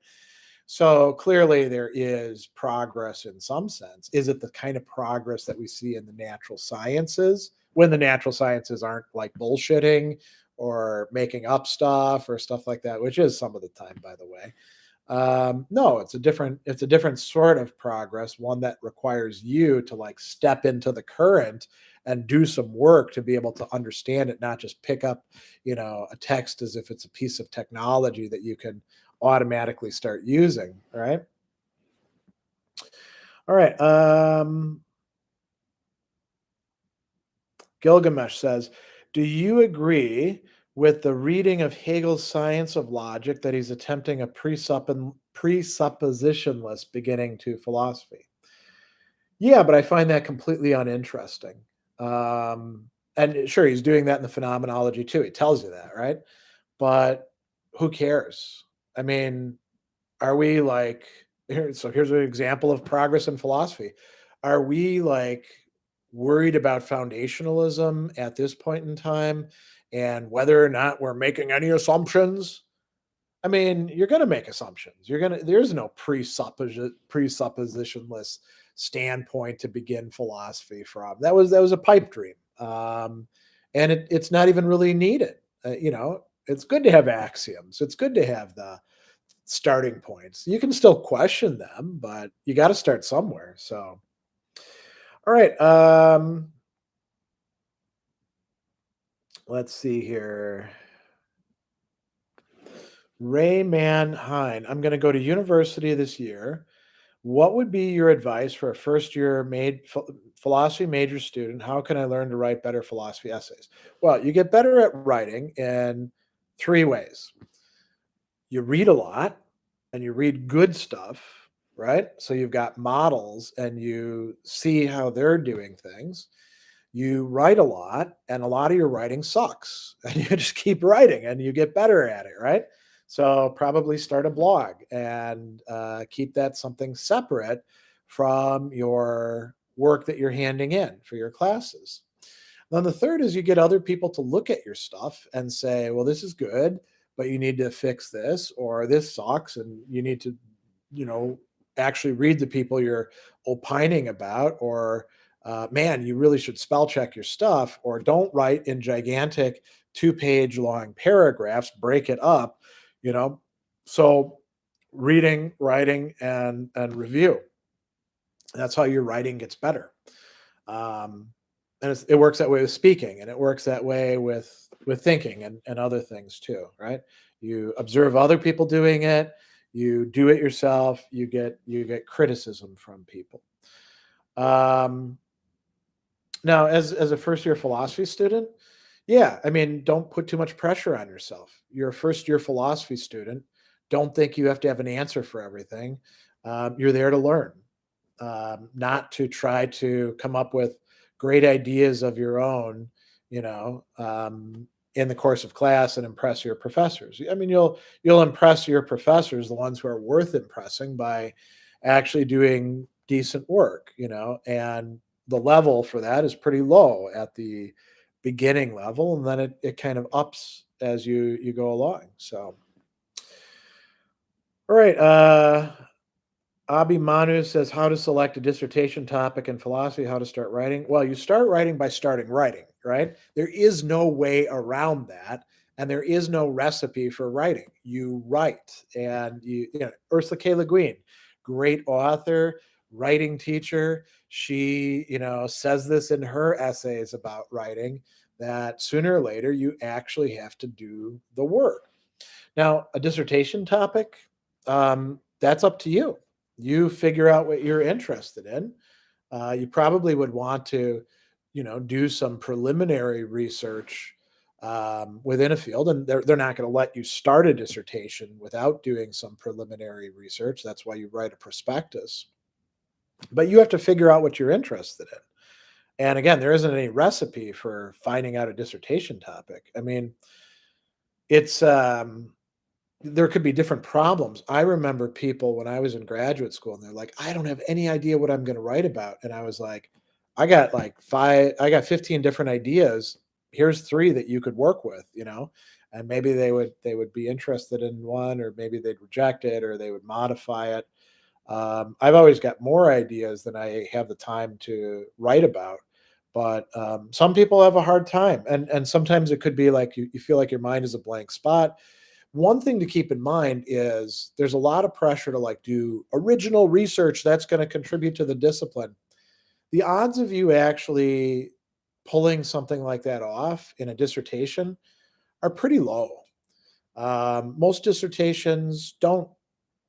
So clearly there is progress in some sense. Is it the kind of progress that we see in the natural sciences when the natural sciences aren't like bullshitting or making up stuff or stuff like that, which is some of the time, by the way. No, it's a different sort of progress, one that requires you to like step into the current and do some work to be able to understand it, not just pick up, a text as if it's a piece of technology that you can automatically start using. Right. All right. Gilgamesh says, do you agree with the reading of Hegel's Science of Logic that he's attempting a presuppositionless beginning to philosophy? Yeah, but I find that completely uninteresting. Um, and sure, he's doing that in the phenomenology too. He tells you that, right? But who cares? I mean, are we like here's an example of progress in philosophy. Are we like worried about foundationalism at this point in time and whether or not we're making any assumptions. I mean, you're going to make assumptions. There's no presuppositionless standpoint to begin philosophy from. That was a pipe dream. And it's not even really needed. It's good to have axioms. It's good to have the starting points. You can still question them, but you got to start somewhere. So, all right. Let's see here. Ray Manheim. I'm going to go to university this year. What would be your advice for a first year philosophy major student? How can I learn to write better philosophy essays? Well, you get better at writing in three ways. You read a lot and you read good stuff, right? So you've got models and you see how they're doing things. You write a lot and a lot of your writing sucks and you just keep writing and you get better at it, right? So probably start a blog and keep that something separate from your work that you're handing in for your classes. Then the third is you get other people to look at your stuff and say, well, this is good, but you need to fix this, or this sucks, and you need to, you know, actually read the people you're opining about, or man, you really should spell check your stuff, or don't write in gigantic 2-page long paragraphs, break it up, you know. So reading, writing, and review. That's how your writing gets better. Um, and it works that way with speaking, and it works that way with thinking and other things too, right? You observe other people doing it, you do it yourself, you get criticism from people. Um, Now, as a first year philosophy student, yeah, I mean, don't put too much pressure on yourself. You're a first year philosophy student. Don't think you have to have an answer for everything. You're there to learn, not to try to come up with great ideas of your own, you know, in the course of class and impress your professors. I mean, you'll impress your professors, the ones who are worth impressing, by actually doing decent work, and the level for that is pretty low at the beginning level, and then it kind of ups as you go along. So, all right. Abhi says, how to select a dissertation topic in philosophy, how to start writing. Well, you start writing by starting writing, right? There is no way around that. And there is no recipe for writing. You write. And Ursula K. Le Guin, great author, writing teacher. She, says this in her essays about writing, that sooner or later you actually have to do the work. Now, a dissertation topic, that's up to you. You figure out what you're interested in. You probably would want to, do some preliminary research within a field, and they're not going to let you start a dissertation without doing some preliminary research. That's why you write a prospectus. But you have to figure out what you're interested in. And again, there isn't any recipe for finding out a dissertation topic. I mean, it's there could be different problems. I remember people when I was in graduate school and they're like, I don't have any idea what I'm going to write about. And I was like, I got 15 different ideas. Here's three that you could work with, and maybe they would be interested in one, or maybe they'd reject it, or they would modify it. I've always got more ideas than I have the time to write about. But some people have a hard time. And sometimes it could be like you feel like your mind is a blank spot. One thing to keep in mind is there's a lot of pressure to like do original research that's going to contribute to the discipline. The odds of you actually pulling something like that off in a dissertation are pretty low. Most dissertations don't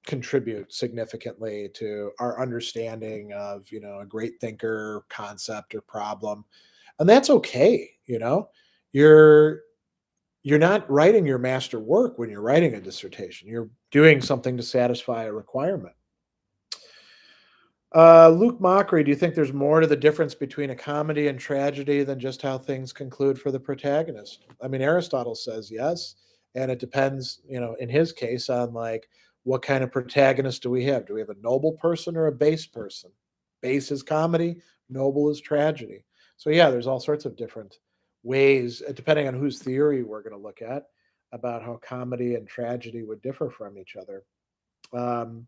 contribute significantly to our understanding of, a great thinker, concept, or problem. And that's okay. You're you're not writing your master work when you're writing a dissertation. You're doing something to satisfy a requirement. Luke Mockery, do you think there's more to the difference between a comedy and tragedy than just how things conclude for the protagonist? I mean, Aristotle says yes, and it depends, in his case, on like what kind of protagonist do we have? Do we have a noble person or a base person? Base is comedy, noble is tragedy. So yeah, there's all sorts of different ways, depending on whose theory we're going to look at, about how comedy and tragedy would differ from each other. Um,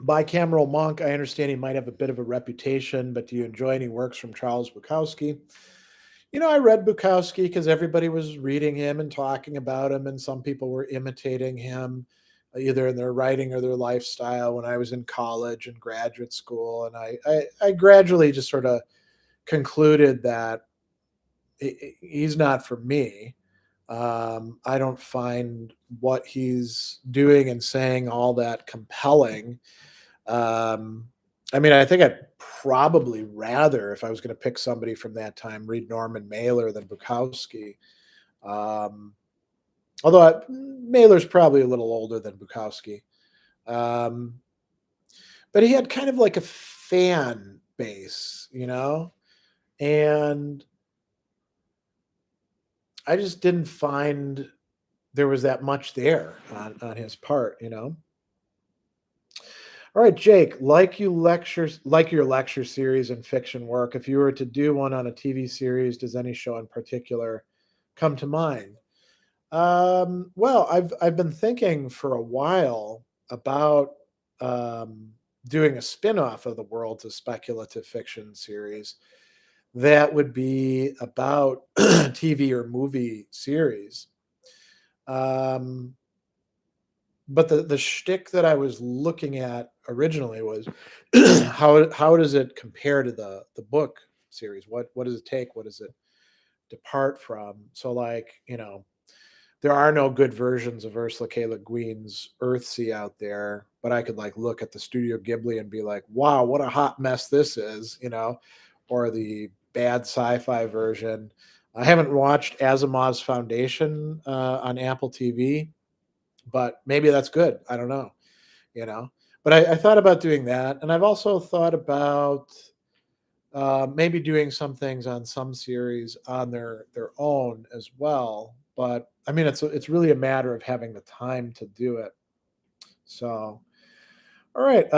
Bicameral monk, I understand he might have a bit of a reputation, but do you enjoy any works from Charles Bukowski? I read Bukowski because everybody was reading him and talking about him, and some people were imitating him, either in their writing or their lifestyle when I was in college and graduate school. And I gradually just sort of concluded that he's not for me. I don't find what he's doing and saying all that compelling. Um, I mean, I think I'd probably rather, if I was going to pick somebody from that time, read Norman Mailer than Bukowski. Um, although Mailer's probably a little older than Bukowski. Um, but he had kind of like a fan base, and I just didn't find there was that much there on his part. All right, Jake, like your lecture series and fiction work, if you were to do one on a TV series, does any show in particular come to mind? Well, I've been thinking for a while about um, doing a spin-off of the World's a Speculative Fiction series that would be about TV or movie series. Um, but the shtick that I was looking at originally was how does it compare to the book series? What does it take? What does it depart from? So like, there are no good versions of Ursula K. Le Guin's Earthsea out there, but I could like look at the Studio Ghibli and be like, wow, what a hot mess this is, or the bad sci-fi version. I haven't watched Asimov's Foundation on Apple TV, but maybe that's good. I don't know, you know. But I thought about doing that, and I've also thought about maybe doing some things on some series on their own as well. But I mean, it's really a matter of having the time to do it. So, all right,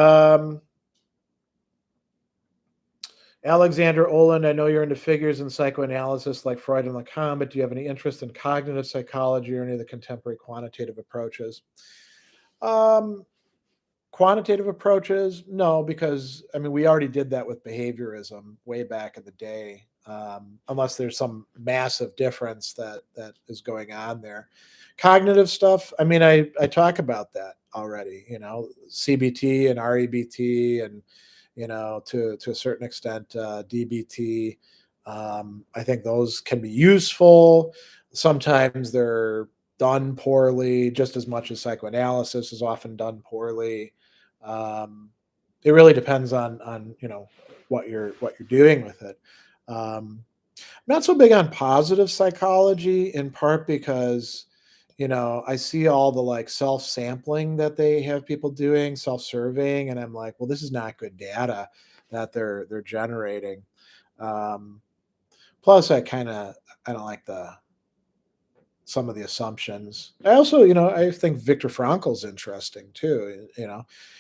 Alexander Olin, I know you're into figures and psychoanalysis like Freud and Lacan, but do you have any interest in cognitive psychology or any of the contemporary quantitative approaches? Um, Quantitative approaches, no, because I mean we already did that with behaviorism way back in the day. Unless there's some massive difference that is going on there. Cognitive stuff, I mean, I talk about that already. CBT and REBT, and to a certain extent DBT. I think those can be useful. Sometimes they're done poorly, just as much as psychoanalysis is often done poorly. um, it really depends on what you're doing with it. Um, Not so big on positive psychology, in part because I see all the like self-sampling that they have people doing, self-surveying, and I'm like, well, this is not good data that they're generating. Um, Plus, I don't like the some of the assumptions. I also, I think Viktor Frankl's interesting too.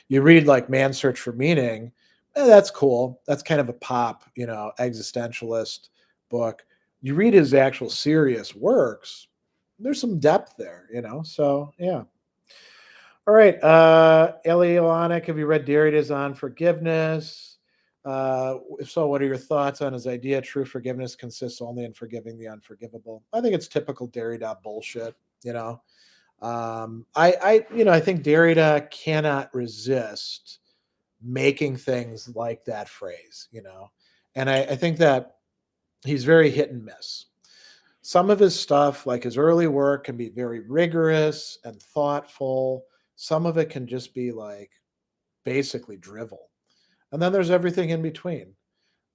You read like Man's Search for Meaning, that's cool. That's kind of a pop, existentialist book. You read his actual serious works, there's some depth there. So yeah. All right, Elionic, have you read Derrida's On Forgiveness? If so, what are your thoughts on his idea? True forgiveness consists only in forgiving the unforgivable. I think it's typical Derrida bullshit. You know, I think Derrida cannot resist making things like that phrase. And I think that he's very hit and miss. Some of his stuff, like his early work, can be very rigorous and thoughtful. Some of it can just be like basically drivel. And then there's everything in between.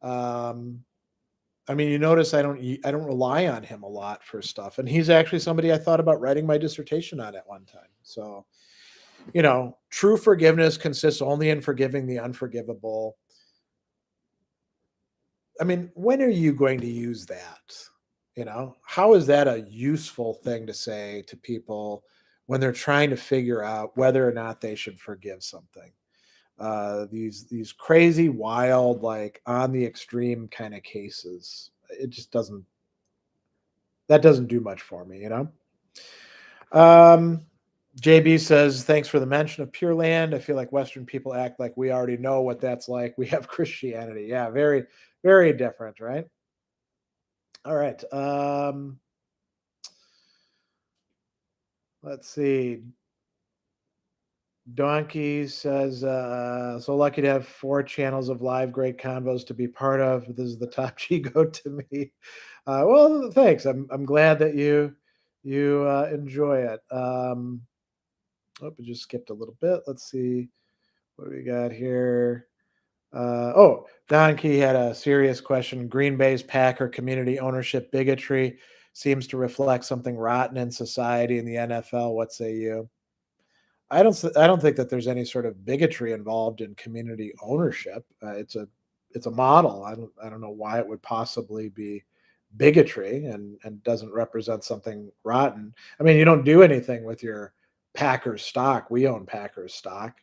Um, I mean, you notice I don't rely on him a lot for stuff, and he's actually somebody I thought about writing my dissertation on at one time. So, true forgiveness consists only in forgiving the unforgivable. I mean, when are you going to use that? How is that a useful thing to say to people when they're trying to figure out whether or not they should forgive something? These crazy, wild, like on the extreme kind of cases. it just doesn't that doesn't do much for me, you know? Um, JB says, thanks for the mention of Pure Land. I feel like Western people act like we already know what that's like. We have Christianity. Yeah, very, very different, right? All right. Let's see. Donkey says, so lucky to have 4 channels of live great convos to be part of. This is the top G go to me. Well, thanks. I'm glad that you enjoy it. Oh, I just skipped a little bit. Let's see what do we got here. Donkey had a serious question. Green Bay's Packer community ownership bigotry seems to reflect something rotten in society in the NFL. What say you? I don't think that there's any sort of bigotry involved in community ownership. It's a model. I don't know why it would possibly be bigotry and doesn't represent something rotten. I mean, you don't do anything with your Packers stock. We own Packers stock.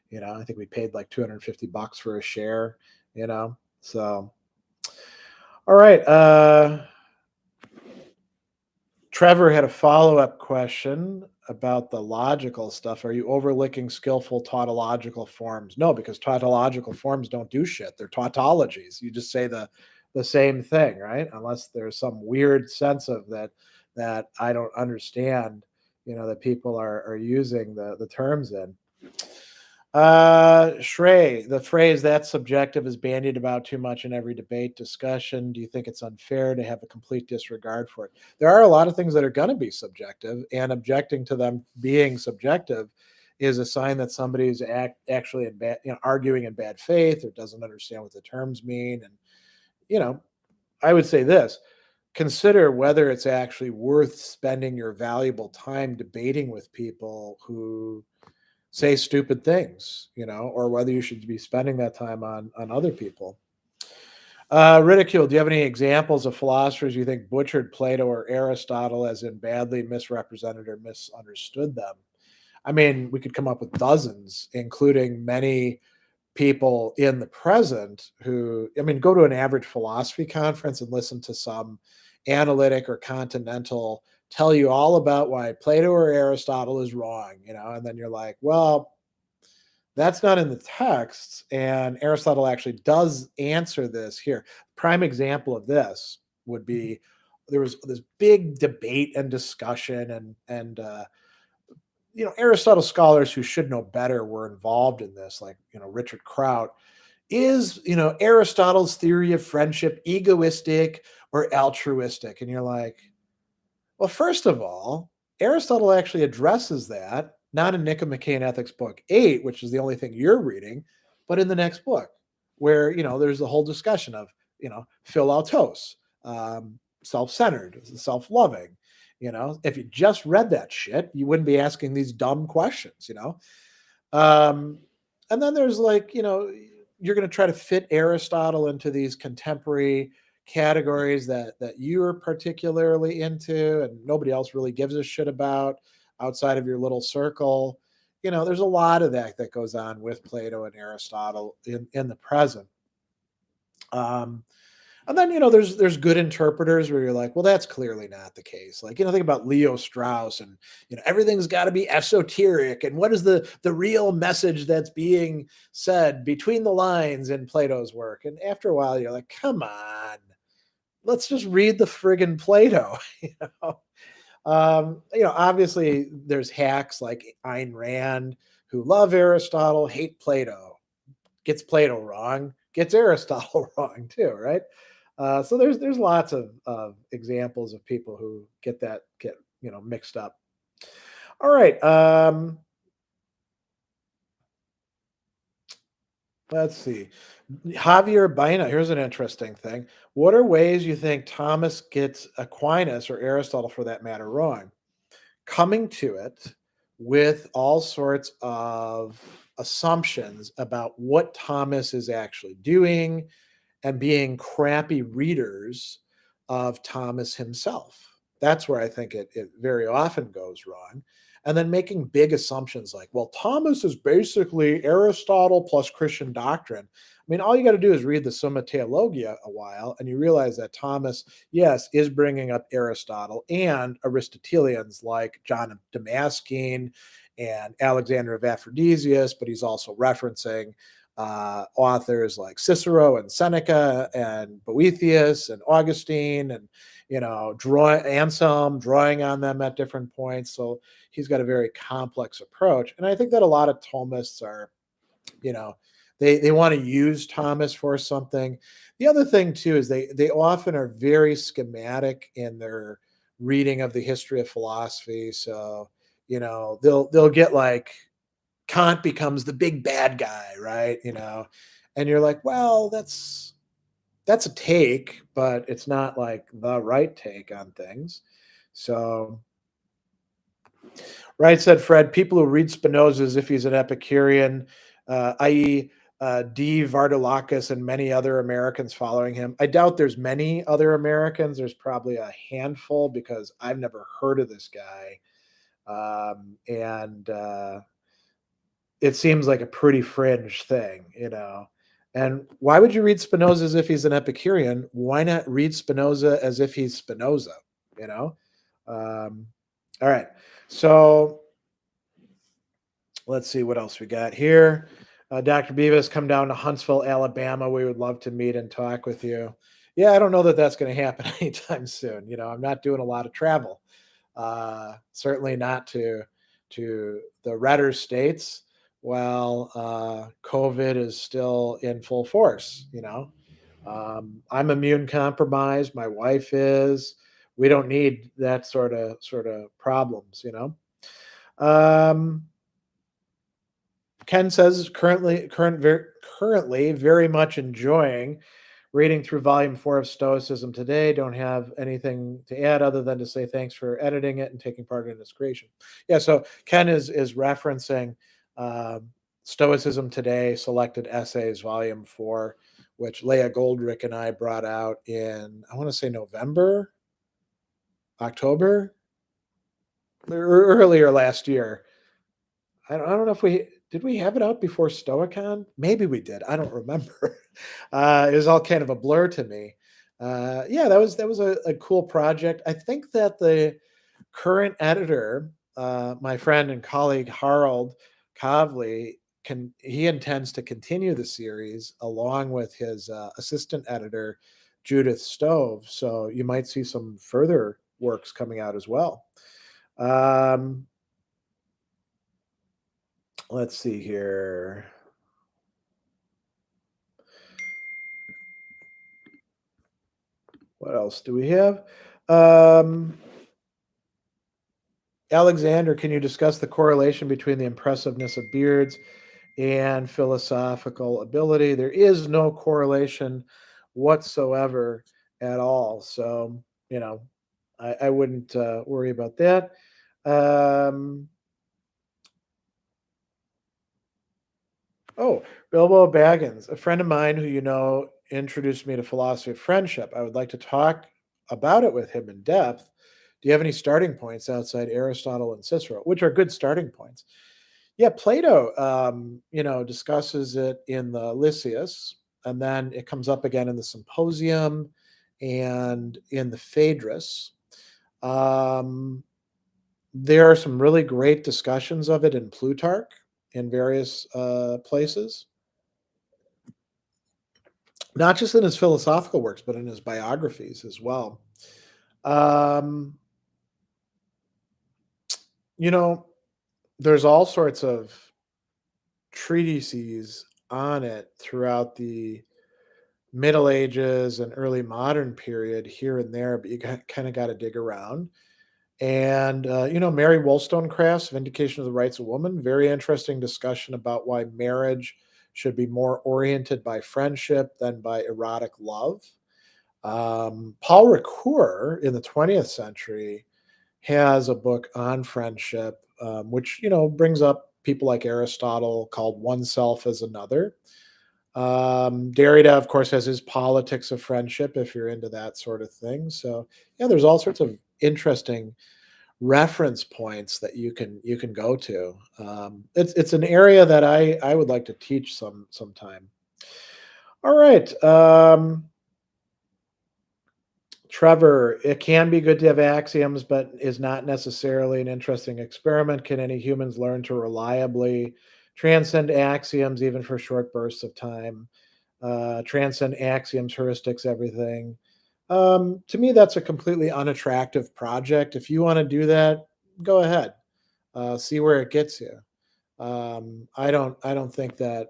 You know, I think we paid like $250 for a share, you know. So all right. Trevor had a follow-up question about the logical stuff. Are you overlooking skillful tautological forms? No, because tautological forms don't do shit. They're tautologies. You just say the same thing, right? Unless there's some weird sense of that I don't understand, you know, that people are using the terms in. Shrey, the phrase "that's subjective" is bandied about too much in every debate discussion. Do you think it's unfair to have a complete disregard for it? There are a lot of things that are going to be subjective, and objecting to them being subjective is a sign that somebody is actually in bad, you know, arguing in bad faith or doesn't understand what the terms mean. And you know, I would say this: consider whether it's actually worth spending your valuable time debating with people who say stupid things, you know, or whether you should be spending that time on other people. Ridicule. Do you have any examples of philosophers you think butchered Plato or Aristotle, as in badly misrepresented or misunderstood them? I mean, we could come up with dozens, including many people in the present who, I mean, go to an average philosophy conference and listen to some analytic or continental tell you all about why Plato or Aristotle is wrong, you know, and then you're like, well, that's not in the text. And Aristotle actually does answer this here. Prime example of this would be there was this big debate and discussion, and you know, Aristotle scholars who should know better were involved in this, like, you know, Richard Kraut. Is, you know, Aristotle's theory of friendship egoistic or altruistic? And you're like, well, first of all, Aristotle actually addresses that, not in Nicomachean Ethics Book 8, which is the only thing you're reading, but in the next book, where, you know, there's the whole discussion of, you know, philautos, self-centered, self-loving. You know, if you just read that shit, you wouldn't be asking these dumb questions, you know? Um, and then there's like, you know, you're going to try to fit Aristotle into these contemporary categories that you're particularly into and nobody else really gives a shit about outside of your little circle. You know, there's a lot of that goes on with Plato and Aristotle in the present. Um, and then, you know, there's good interpreters where you're like, well, that's clearly not the case. Like, you know, think about Leo Strauss and, you know, everything's got to be esoteric. And what is the real message that's being said between the lines in Plato's work? And after a while, you're like, come on, let's just read the friggin' Plato. You know, you know, obviously there's hacks like Ayn Rand who love Aristotle, hate Plato, gets Plato wrong, gets Aristotle wrong too, right? So there's lots of examples of people who get you know mixed up. All right, let's see. Javier Baina, here's an interesting thing. What are ways you think Thomas gets Aquinas or Aristotle, for that matter, wrong? Coming to it with all sorts of assumptions about what Thomas is actually doing and being crappy readers of Thomas himself. That's where I think it very often goes wrong. and then making big assumptions like, well, Thomas is basically Aristotle plus Christian doctrine. I mean, all you got to do is read the Summa Theologia a while, and you realize that Thomas, yes, is bringing up Aristotle and Aristotelians like John of Damascene and Alexander of Aphrodisias, but he's also referencing authors like Cicero and Seneca and Boethius and Augustine and Anselm, drawing on them at different points. So he's got a very complex approach, and I think that a lot of Thomists are, you know, they want to use Thomas for something. The other thing too is they often are very schematic in their reading of the history of philosophy. So they'll get like Kant becomes the big bad guy, right? And you're like, well, that's a take, but it's not like the right take on things. So, right, said Fred, people who read Spinoza as if he's an Epicurean, i.e., D. Vardalakis and many other Americans following him. I doubt there's many other Americans. There's probably a handful because I've never heard of this guy. And it seems like a pretty fringe thing. And why would you read Spinoza as if he's an Epicurean? Why not read Spinoza as if he's Spinoza? You know? All right. So let's see what else we got here. Dr. Beavis, come down to Huntsville, Alabama. We would love to meet and talk with you. Yeah, I don't know that that's going to happen anytime soon. I'm not doing a lot of travel. Certainly not to the redder states. Well, COVID is still in full force. I'm immune compromised. My wife is. We don't need that sort of problems. Um, Ken says currently very much enjoying reading through volume 4 of Stoicism today. Don't have anything to add other than to say thanks for editing it and taking part in its creation. Yeah, so Ken is referencing Stoicism Today, Selected Essays, volume 4, which Leah Goldrick and I brought out in, I want to say November, October, earlier last year. I don't know if we have it out before Stoicon? Maybe we did. I don't remember. It was all kind of a blur to me. Yeah, that was a cool project. I think that the current editor, my friend and colleague Harold Kavli, he intends to continue the series along with his assistant editor Judith Stove. So you might see some further works coming out as well. Let's see here. What else do we have? Alexander, can you discuss the correlation between the impressiveness of beards and philosophical ability? There is no correlation whatsoever at all. So, I wouldn't worry about that. Oh, Bilbo Baggins, a friend of mine who introduced me to philosophy of friendship. I would like to talk about it with him in depth. Do you have any starting points outside Aristotle and Cicero, which are good starting points? Yeah, Plato, discusses it in the Lysias, and then it comes up again in the Symposium and in the Phaedrus. Um, there are some really great discussions of it in Plutarch in various places, not just in his philosophical works, but in his biographies as well. Um, you know, there's all sorts of treatises on it throughout the Middle Ages and early modern period here and there, but you kind of got to dig around. And, Mary Wollstonecraft's Vindication of the Rights of Woman, very interesting discussion about why marriage should be more oriented by friendship than by erotic love. Paul Ricoeur in the 20th century has a book on friendship, which, brings up people like Aristotle, called Oneself as Another. Derrida, of course, has his Politics of Friendship, if you're into that sort of thing. So, yeah, there's all sorts of interesting reference points that you can go to. It's an area that I would like to teach sometime. All right. Trevor, it can be good to have axioms, but is not necessarily an interesting experiment. Can any humans learn to reliably transcend axioms even for short bursts of time? Transcend axioms, heuristics, everything. To me, that's a completely unattractive project. If you want to do that, go ahead. See where it gets you. I don't think that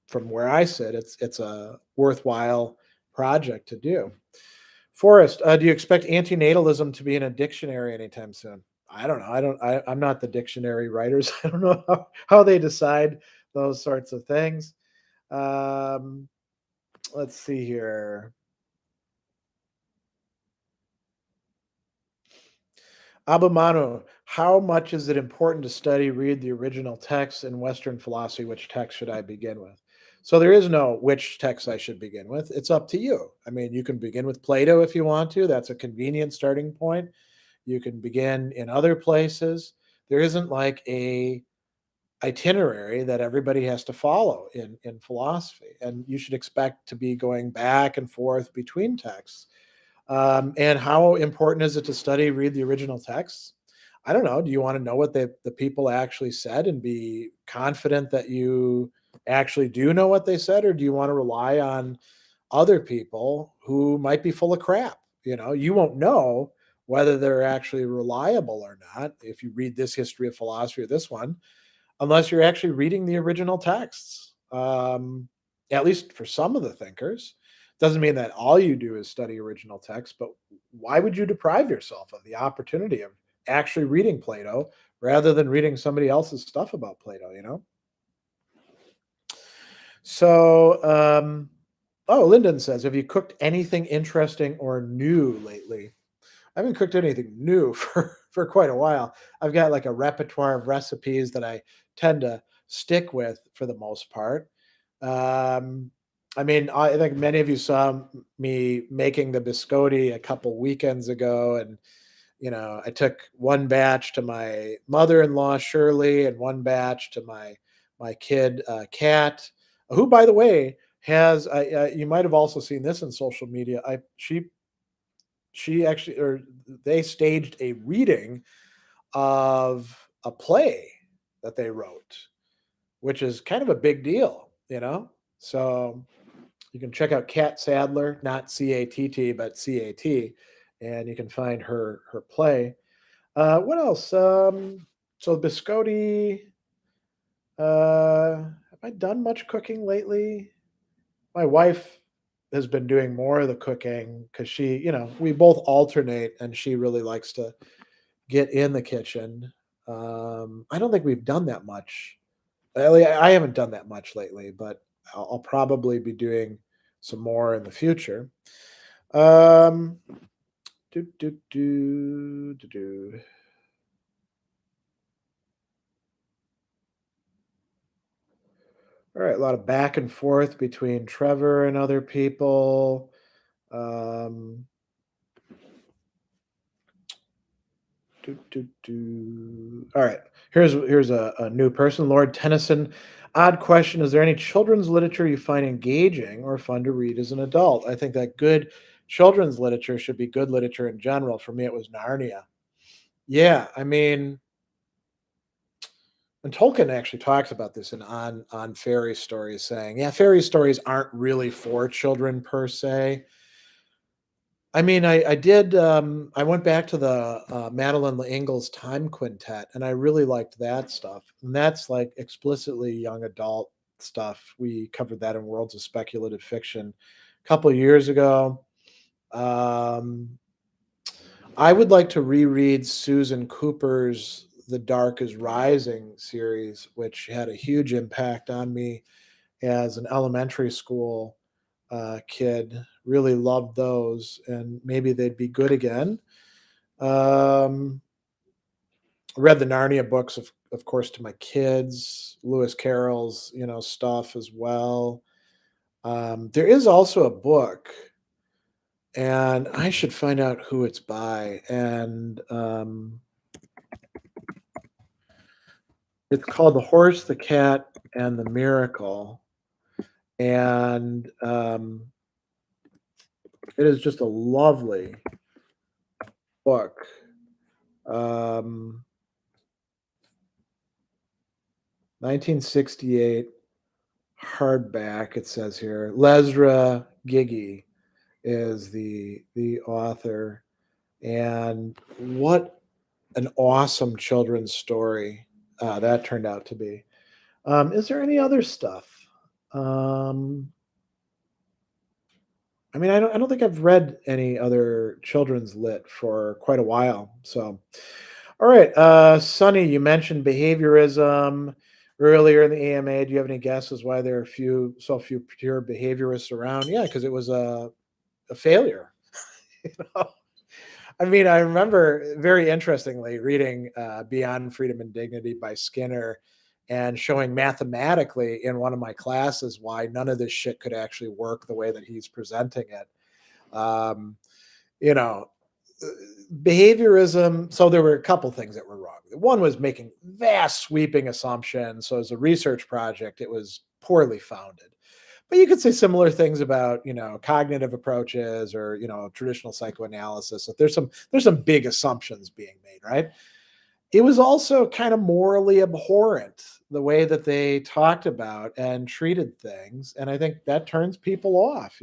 from where I sit, it's a worthwhile project to do. Forrest, do you expect antinatalism to be in a dictionary anytime soon? I don't know. I'm not the dictionary writers. I don't know how they decide those sorts of things. Um, let's see here. Abumano, how much is it important to read the original text in Western philosophy? Which text should I begin with? So there is no which text I should begin with. It's up to you. I mean, you can begin with Plato if you want to. That's a convenient starting point. You can begin in other places. There isn't like a itinerary that everybody has to follow in philosophy, and you should expect to be going back and forth between texts. And how important is it to read the original texts? I don't know. Do you want to know what the people actually said and be confident that you actually do know what they said, or do you want to rely on other people who might be full of crap? You won't know whether they're actually reliable or not if you read this history of philosophy or this one, unless you're actually reading the original texts. At least for some of the thinkers. Doesn't mean that all you do is study original text, but why would you deprive yourself of the opportunity of actually reading Plato rather than reading somebody else's stuff about Plato? So, oh, Lyndon says, have you cooked anything interesting or new lately? I haven't cooked anything new for quite a while. I've got like a repertoire of recipes that I tend to stick with for the most part. Um, I mean, I think many of you saw me making the biscotti a couple weekends ago, and I took one batch to my mother-in-law Shirley, and one batch to my kid Kat, who, by the way, has you might have also seen this in social media. She actually, or they staged a reading of a play that they wrote, which is kind of a big deal. So you can check out Kat Sadler, not CATT, but CAT, and you can find her play. What else? So biscotti. Have I done much cooking lately? My wife has been doing more of the cooking because we both alternate, and she really likes to get in the kitchen. I don't think we've done that much. I haven't done that much lately, but I'll probably be doing some more in the future. Um, do, do, do, do, do. All right, a lot of back and forth between Trevor and other people. Um, All right, here's a new person, Lord Tennyson. Odd question: is there any children's literature you find engaging or fun to read as an adult? I think that good children's literature should be good literature in general. For me, it was Narnia. Yeah, I mean, and Tolkien actually talks about this on fairy stories, saying, yeah, fairy stories aren't really for children per se. I mean, I went back to the, Madeline L'Engle's Time Quintet, and I really liked that stuff, and that's, like, explicitly young adult stuff. We covered that in Worlds of Speculative Fiction a couple years ago. Um, I would like to reread Susan Cooper's The Dark is Rising series, which had a huge impact on me as an elementary school kid. Really loved those, and maybe they'd be good again. Um, read the Narnia books, of course, to my kids. Lewis Carroll's, stuff as well. There is also a book, and I should find out who it's by. And It's called The Horse, the Cat, and the Miracle, and it is just a lovely book. Um, 1968 hardback. It says here, Lesra Gigi is the author, and what an awesome children's story that turned out to be. Is there any other stuff? Um, I mean, I don't think I've read any other children's lit for quite a while. So, all right, Sonny, you mentioned behaviorism earlier in the AMA. Do you have any guesses why there are so few pure behaviorists around? Yeah, because it was a failure. You know? I mean, I remember very interestingly reading Beyond Freedom and Dignity by Skinner and showing mathematically in one of my classes why none of this shit could actually work the way that he's presenting it. Um, you know, uh, behaviorism. So there were a couple things that were wrong. One was making vast sweeping assumptions. So as a research project, it was poorly founded. But you could say similar things about, cognitive approaches or, traditional psychoanalysis. That there's some big assumptions being made, right? It was also kind of morally abhorrent the way that they talked about and treated things. And I think that turns people off.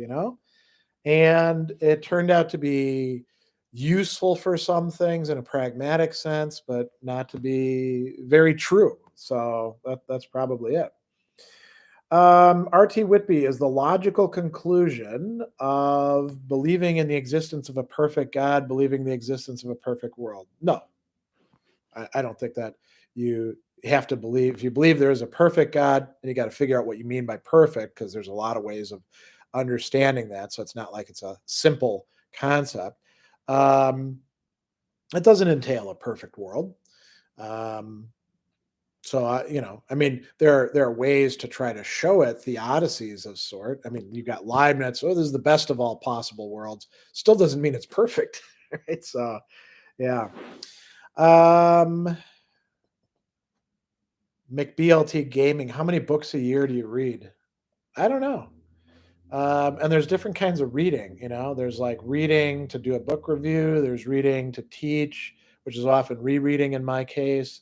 And it turned out to be useful for some things in a pragmatic sense, but not to be very true. So that's probably it. R.T. Whitby is the logical conclusion of believing in the existence of a perfect God, believing the existence of a perfect world. No, I don't think that you have to believe. If you believe there is a perfect God, then you got to figure out what you mean by perfect because there's a lot of ways of understanding that. So it's not like it's a simple concept. Um, it doesn't entail a perfect world. Um, So I mean, there are ways to try to show it, theodicies of sort. I mean, you got Leibniz. Oh, this is the best of all possible worlds. Still doesn't mean it's perfect, right? So yeah. Um, McBLT Gaming. How many books a year do you read? I don't know. And there's different kinds of reading. There's like reading to do a book review. There's reading to teach, which is often rereading in my case.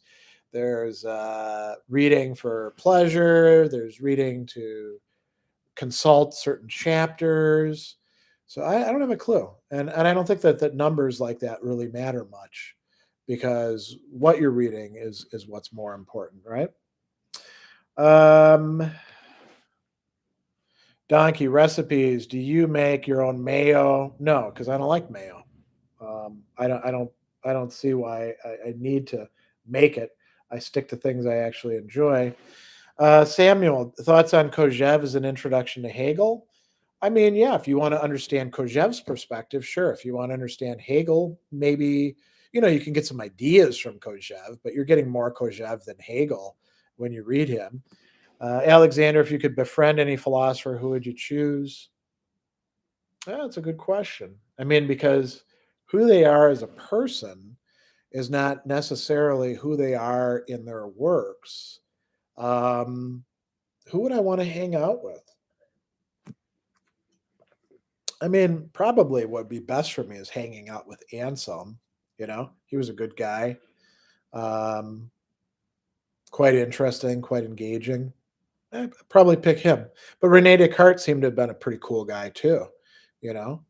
There's reading for pleasure. There's reading to consult certain chapters. So I don't have a clue, and I don't think that numbers like that really matter much, because what you're reading is what's more important, right? Um, Donkey recipes. Do you make your own mayo? No, because I don't like mayo. I don't see why I need to make it. I stick to things I actually enjoy. Samuel, thoughts on Kojev as an introduction to Hegel? I mean, yeah, if you want to understand Kojev's perspective, sure. If you want to understand Hegel, maybe, you can get some ideas from Kojev, but you're getting more Kojev than Hegel when you read him. Alexander, if you could befriend any philosopher, who would you choose? That's a good question. I mean, because who they are as a person is not necessarily who they are in their works. Um, who would I want to hang out with? I mean, probably what would be best for me is hanging out with Anselm. He was a good guy, um, quite interesting, quite engaging. I'd probably pick him. But Rene Descartes seemed to have been a pretty cool guy too. You know,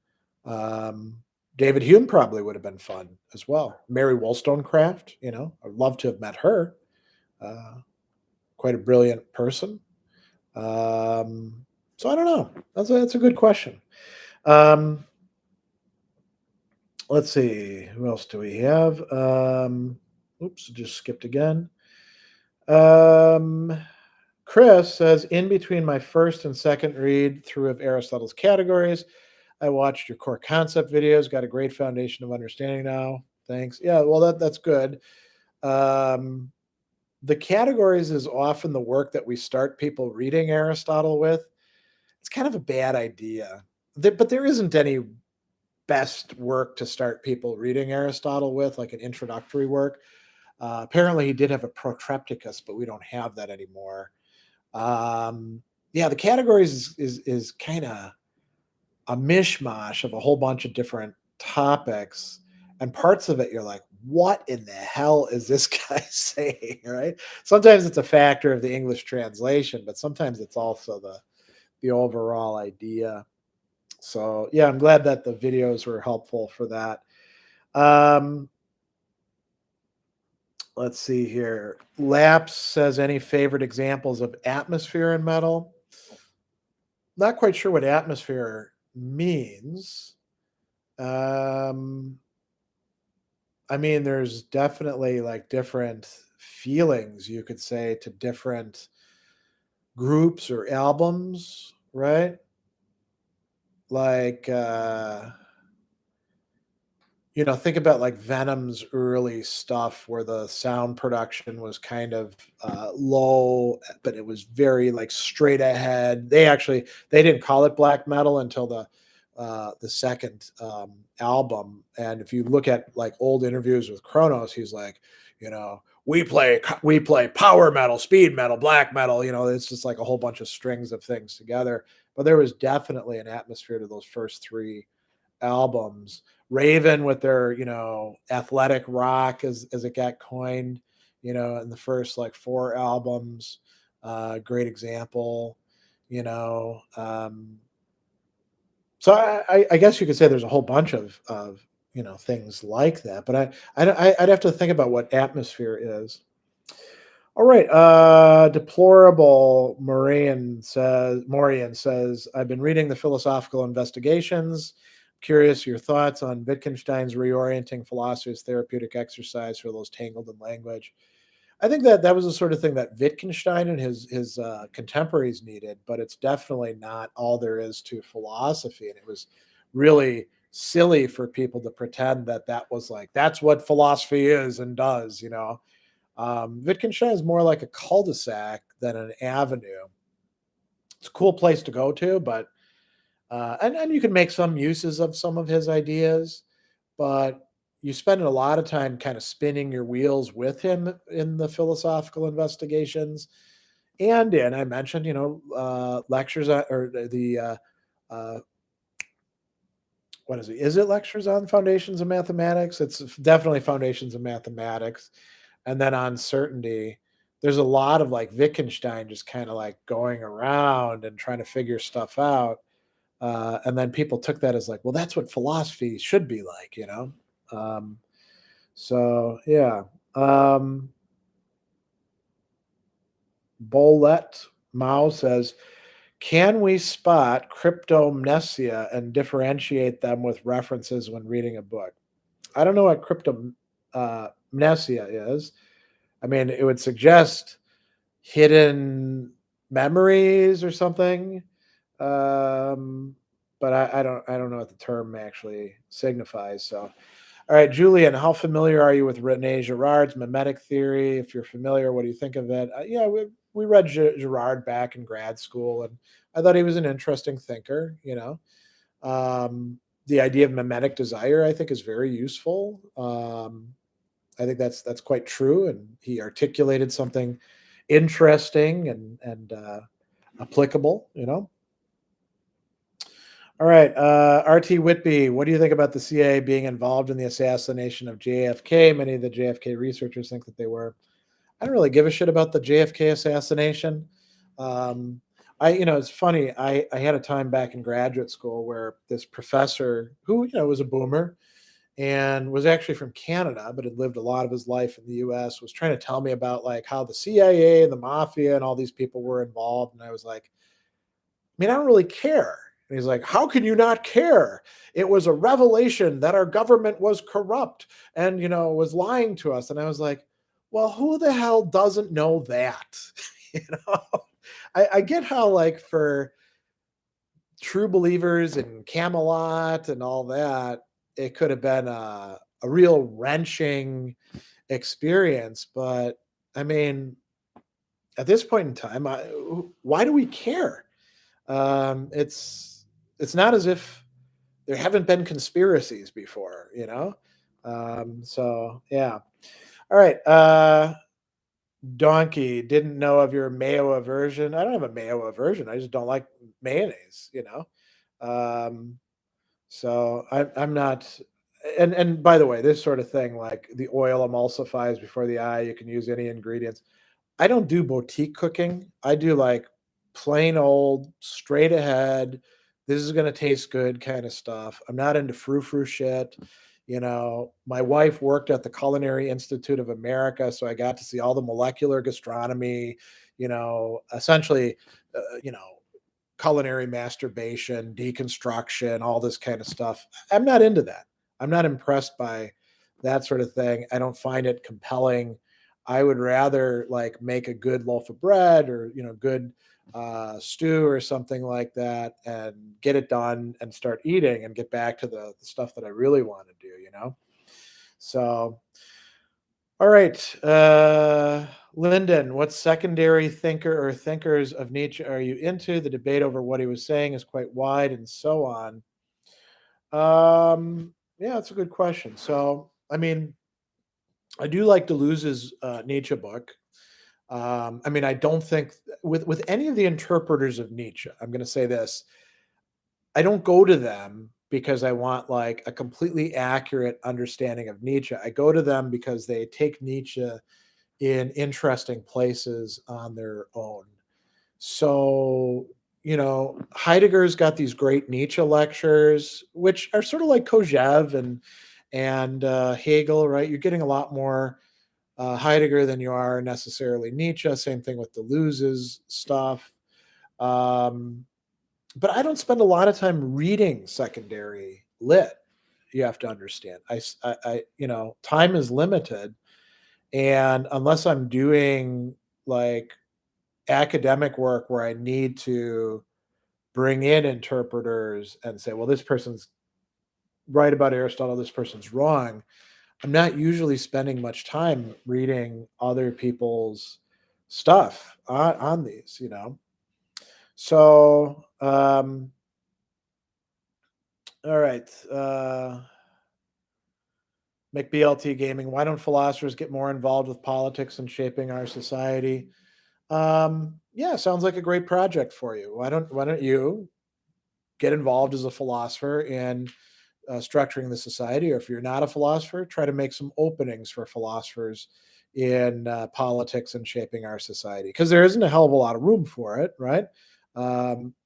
um, David Hume probably would have been fun as well. Mary Wollstonecraft. I'd love to have met her. Uh, Quite a brilliant person. Um, so I don't know. That's a good question. Um, let's see. Who else do we have? Oops, just skipped again. Um, Chris says, in between my first and second read through of Aristotle's categories, I watched your core concept videos. Got a great foundation of understanding now. Thanks. Yeah, well, that's good. Um, the categories is often the work that we start people reading Aristotle with. It's kind of a bad idea. But there isn't any best work to start people reading Aristotle with, like an introductory work. Apparently, he did have a Protrepticus, but we don't have that anymore. Yeah, the categories is kind of a mishmash of a whole bunch of different topics, and parts of it you're like, what in the hell is this guy saying, right? Sometimes it's a factor of the English translation, but sometimes it's also the overall idea. So yeah, I'm glad that the videos were helpful for that. um let's see here. Laps says, any favorite examples of atmosphere in metal? Not quite sure what atmosphere means. um I mean, there's definitely like different feelings you could say to different groups or albums, right? Like, think about like Venom's early stuff where the sound production was kind of low, but it was very like straight ahead. They didn't call it black metal until the second album. And if you look at like old interviews with Kronos, he's like, we play power metal, speed metal, black metal. It's just like a whole bunch of strings of things together. But there was definitely an atmosphere to those first three albums. Raven with their, athletic rock as it got coined, in the first like four albums. Great example, you know. So I guess you could say there's a whole bunch of things like that, but I'd have to think about what atmosphere is. All right. Deplorable Morian says, I've been reading the philosophical investigations. Curious your thoughts on Wittgenstein's reorienting philosophy as therapeutic exercise for those tangled in language. I think that was the sort of thing that Wittgenstein and his contemporaries needed, but it's definitely not all there is to philosophy. And it was really silly for people to pretend that was like that's what philosophy is and does. Wittgenstein is more like a cul-de-sac than an avenue. It's a cool place to go to, but and you can make some uses of some of his ideas, but you spend a lot of time kind of spinning your wheels with him in the philosophical investigations. And I mentioned, lectures or uh, what is it? Is it lectures on foundations of mathematics? It's definitely foundations of mathematics. And then on certainty, there's a lot of like Wittgenstein just kind of like going around and trying to figure stuff out. And then people took that as like, well, that's what philosophy should be like. Um, so yeah. Um, Bolet Mao says, can we spot cryptomnesia and differentiate them with references when reading a book? I don't know what cryptomnesia is. I mean, it would suggest hidden memories or something. Um, but I don't know what the term actually signifies. So, all right, Julian, how familiar are you with Rene Girard's mimetic theory? If you're familiar, what do you think of it? Yeah, we read Girard back in grad school, and I thought he was an interesting thinker. The idea of mimetic desire, I think, is very useful. I think that's quite true, and he articulated something interesting and applicable. All right, RT Whitby, what do you think about the CIA being involved in the assassination of JFK? Many of the JFK researchers think that they were. I don't really give a shit about the JFK assassination. Um, it's funny. I had a time back in graduate school where this professor, who was a boomer and was actually from Canada, but had lived a lot of his life in the U.S., was trying to tell me about like how the CIA and the mafia and all these people were involved, and I was like, I mean, I don't really care. And he's like, how can you not care? It was a revelation that our government was corrupt and, was lying to us. And I was like, well, who the hell doesn't know that? you know, I get how, like, for true believers in Camelot and all that, it could have been a real wrenching experience. But I mean, at this point in time, why do we care? It's not as if there haven't been conspiracies before. So yeah. All right. Donkey didn't know of your mayo aversion. I don't have a mayo aversion. I just don't like mayonnaise. Um, so I'm not. And by the way, this sort of thing, like the oil emulsifies before the eye. You can use any ingredients. I don't do boutique cooking. I do like plain old, straight ahead. This is gonna taste good kind of stuff. I'm not into frou-frou shit. My wife worked at the Culinary Institute of America, so I got to see all the molecular gastronomy, essentially, you know, culinary masturbation, deconstruction, all this kind of stuff. I'm not into that. I'm not impressed by that sort of thing. I don't find it compelling. I would rather like make a good loaf of bread or good stew or something like that and get it done and start eating and get back to the stuff that I really want to do. So, all right. Lyndon, what secondary thinker or thinkers of Nietzsche are you into? The debate over what he was saying is quite wide and so on. Yeah, that's a good question. So, I mean, I do like Deleuze's Nietzsche book. I mean, I don't think with any of the interpreters of Nietzsche, I'm going to say this: I don't go to them because I want like a completely accurate understanding of Nietzsche. I go to them because they take Nietzsche in interesting places on their own. So, Heidegger's got these great Nietzsche lectures, which are sort of like Kojève and Hegel, right? You're getting a lot more Heidegger than you are necessarily Nietzsche. Same thing with Deleuze's stuff. Um, but I don't spend a lot of time reading secondary lit. You have to understand. Time is limited, and unless I'm doing like academic work where I need to bring in interpreters and say, well, this person's right about Aristotle, this person's wrong. I'm not usually spending much time reading other people's stuff on these. So, all right. McBLT Gaming. Why don't philosophers get more involved with politics and shaping our society? Yeah, sounds like a great project for you. Why don't you get involved as a philosopher in structuring the society, or if you're not a philosopher, try to make some openings for philosophers in politics and shaping our society, because there isn't a hell of a lot of room for it, right?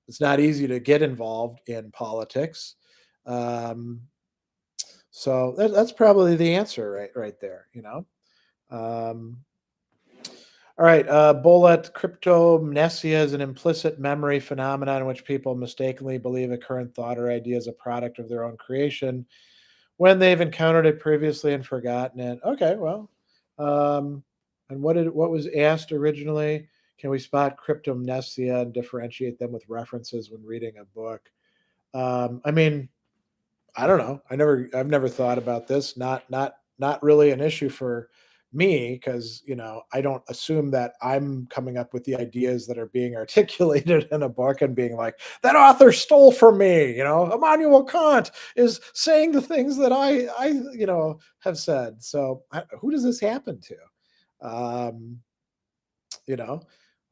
It's not easy to get involved in politics. Um, so that's probably the answer right there. Um, all right, Bullet cryptomnesia is an implicit memory phenomenon in which people mistakenly believe a current thought or idea is a product of their own creation when they've encountered it previously and forgotten it. Okay, well, um, and what was asked originally? Can we spot cryptomnesia and differentiate them with references when reading a book? I mean, I don't know. I've never thought about this. Not really an issue for me, because I don't assume that I'm coming up with the ideas that are being articulated in a book and being like, that author stole from me. Immanuel Kant is saying the things that I have said. So who does this happen to? Um, you know,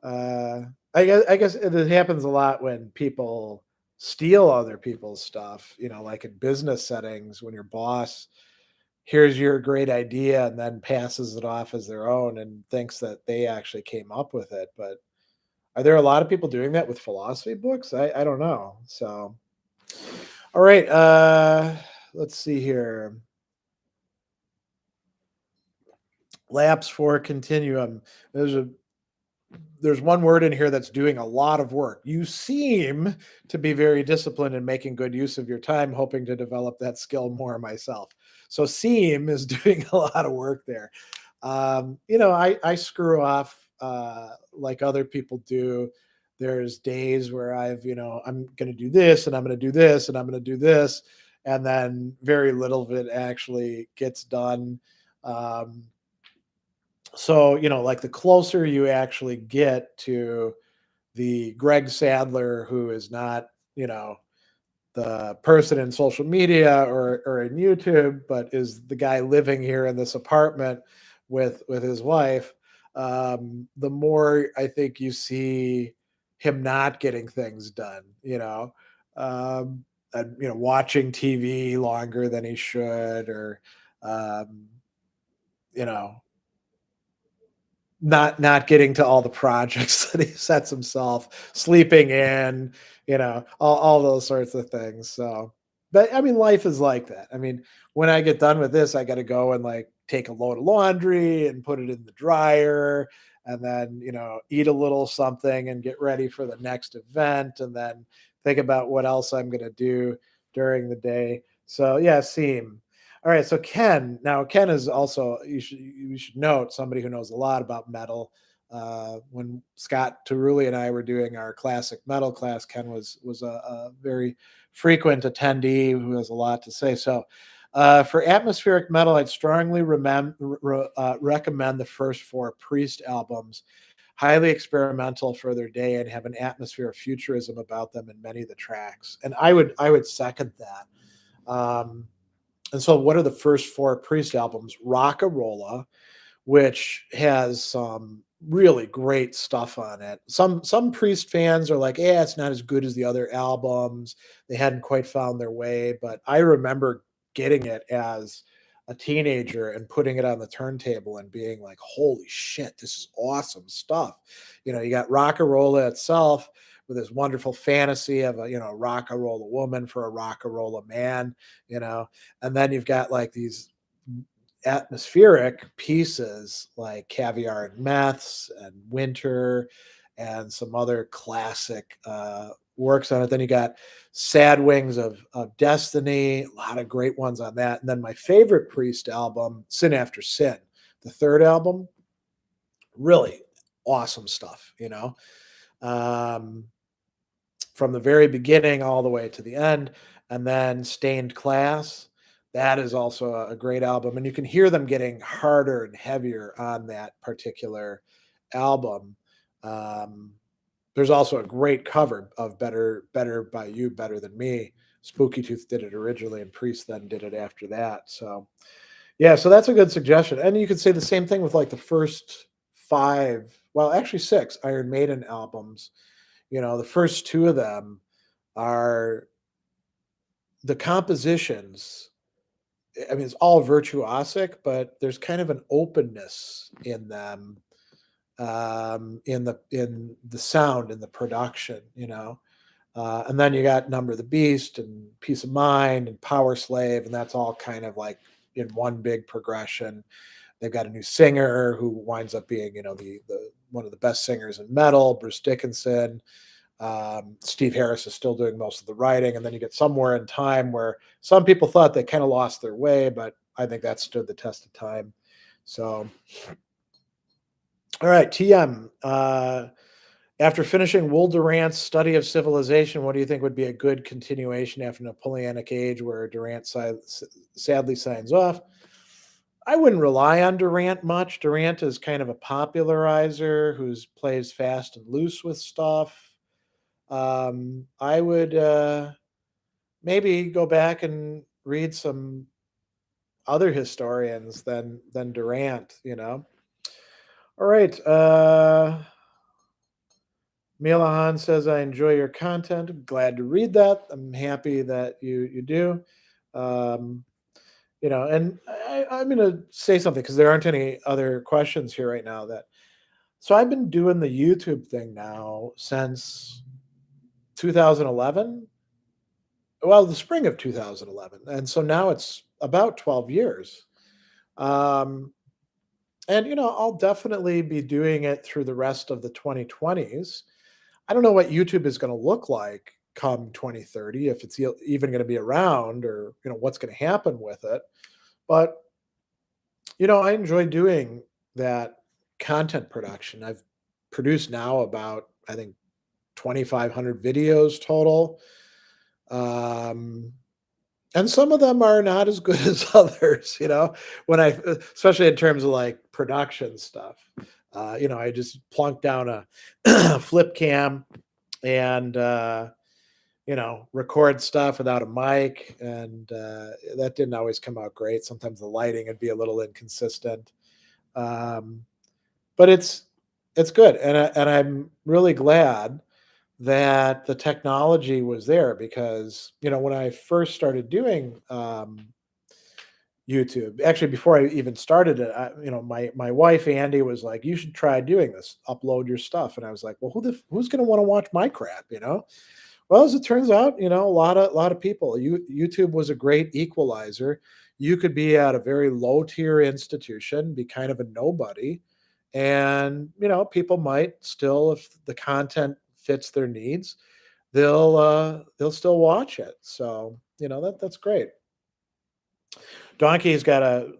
uh, I guess it happens a lot when people steal other people's stuff. Like in business settings, when your boss here's your great idea and then passes it off as their own and thinks that they actually came up with it. But are there a lot of people doing that with philosophy books? I don't know. So, all right, let's see here. Laps for continuum. There's one word in here that's doing a lot of work. You seem to be very disciplined and making good use of your time, hoping to develop that skill more myself. So seem is doing a lot of work there. I screw off like other people do. There's days where I'm going to do this and I'm going to do this and I'm going to do this. And then very little of it actually gets done. Um, so, like the closer you actually get to the Greg Sadler, who is not, the person in social media or in YouTube, but is the guy living here in this apartment with his wife, the more I think you see him not getting things done, um, and, watching TV longer than he should, or um, you know, not getting to all the projects that he sets himself, sleeping in, all those sorts of things. So, but I mean, life is like that. I mean, when I get done with this, I got to go and like take a load of laundry and put it in the dryer, and then eat a little something and get ready for the next event, and then think about what else I'm going to do during the day. So yeah, same. All right, so Ken. Now Ken is also, you should note, somebody who knows a lot about metal. When Scott Teruli and I were doing our classic metal class, Ken was a very frequent attendee who has a lot to say. So, for atmospheric metal, I'd strongly recommend the first four Priest albums. Highly experimental for their day and have an atmosphere of futurism about them in many of the tracks. And I would second that. And so, what are the first four Priest albums? Rockarola, which has some really great stuff on it. Some Priest fans are like, "Yeah, it's not as good as the other albums. They hadn't quite found their way." But I remember getting it as a teenager and putting it on the turntable and being like, "Holy shit, this is awesome stuff." You got Rockarola itself with this wonderful fantasy of a Rockarola woman for a Rockarola man, you know, and then you've got like these atmospheric pieces like Caviar and Meths and Winter and some other classic works on it. Then you got Sad Wings of Destiny, a lot of great ones on that. And then my favorite Priest album, Sin After Sin, the third album, really awesome stuff. Um, from the very beginning all the way to the end. And then Stained Class, that is also a great album. And you can hear them getting harder and heavier on that particular album. Um, there's also a great cover of Better by You, Better Than Me. Spooky Tooth did it originally, and Priest then did it after that. So, yeah, so that's a good suggestion. And you could say the same thing with like the first five, well, actually six Iron Maiden albums. The first two of them are the compositions. I mean, it's all virtuosic, but there's kind of an openness in them, in the sound, in the production. And then you got Number of the Beast and Peace of Mind and Power Slave, and that's all kind of like in one big progression. They've got a new singer who winds up being, the one of the best singers in metal, Bruce Dickinson. Steve Harris is still doing most of the writing, and then you get Somewhere in Time, where some people thought they kind of lost their way, but I think that stood the test of time. So, all right, TM. After finishing Will Durant's Study of Civilization, what do you think would be a good continuation after Napoleonic Age, where Durant sadly signs off? I wouldn't rely on Durant much. Durant is kind of a popularizer who plays fast and loose with stuff. I would maybe go back and read some other historians than Durant. All right. Milahan says, "I enjoy your content. I'm glad to read that. I'm happy that you do." Um, and I'm going to say something because there aren't any other questions here right now. So I've been doing the YouTube thing now since 2011. Well, the spring of 2011, and so now it's about 12 years. Um, and I'll definitely be doing it through the rest of the 2020s. I don't know what YouTube is going to look like come 2030, if it's even going to be around, or what's going to happen with it. But I enjoy doing that content production. I've produced now about, I think, 2,500 videos total. Um, and some of them are not as good as others, when especially in terms of like production stuff. I just plunked down a flip cam and record stuff without a mic, and that didn't always come out great. Sometimes the lighting would be a little inconsistent. Um, but it's good, and I'm really glad that the technology was there because, when I first started doing, YouTube, actually, before I even started it, my wife, Andy, was like, "You should try doing this, upload your stuff," and I was like, "Well, who's gonna wanna watch my crap," you know? Well, as it turns out, a lot of people. YouTube was a great equalizer. You could be at a very low tier institution, be kind of a nobody, and people might still, if the content fits their needs, they'll still watch it. So that's great. Donkey's got a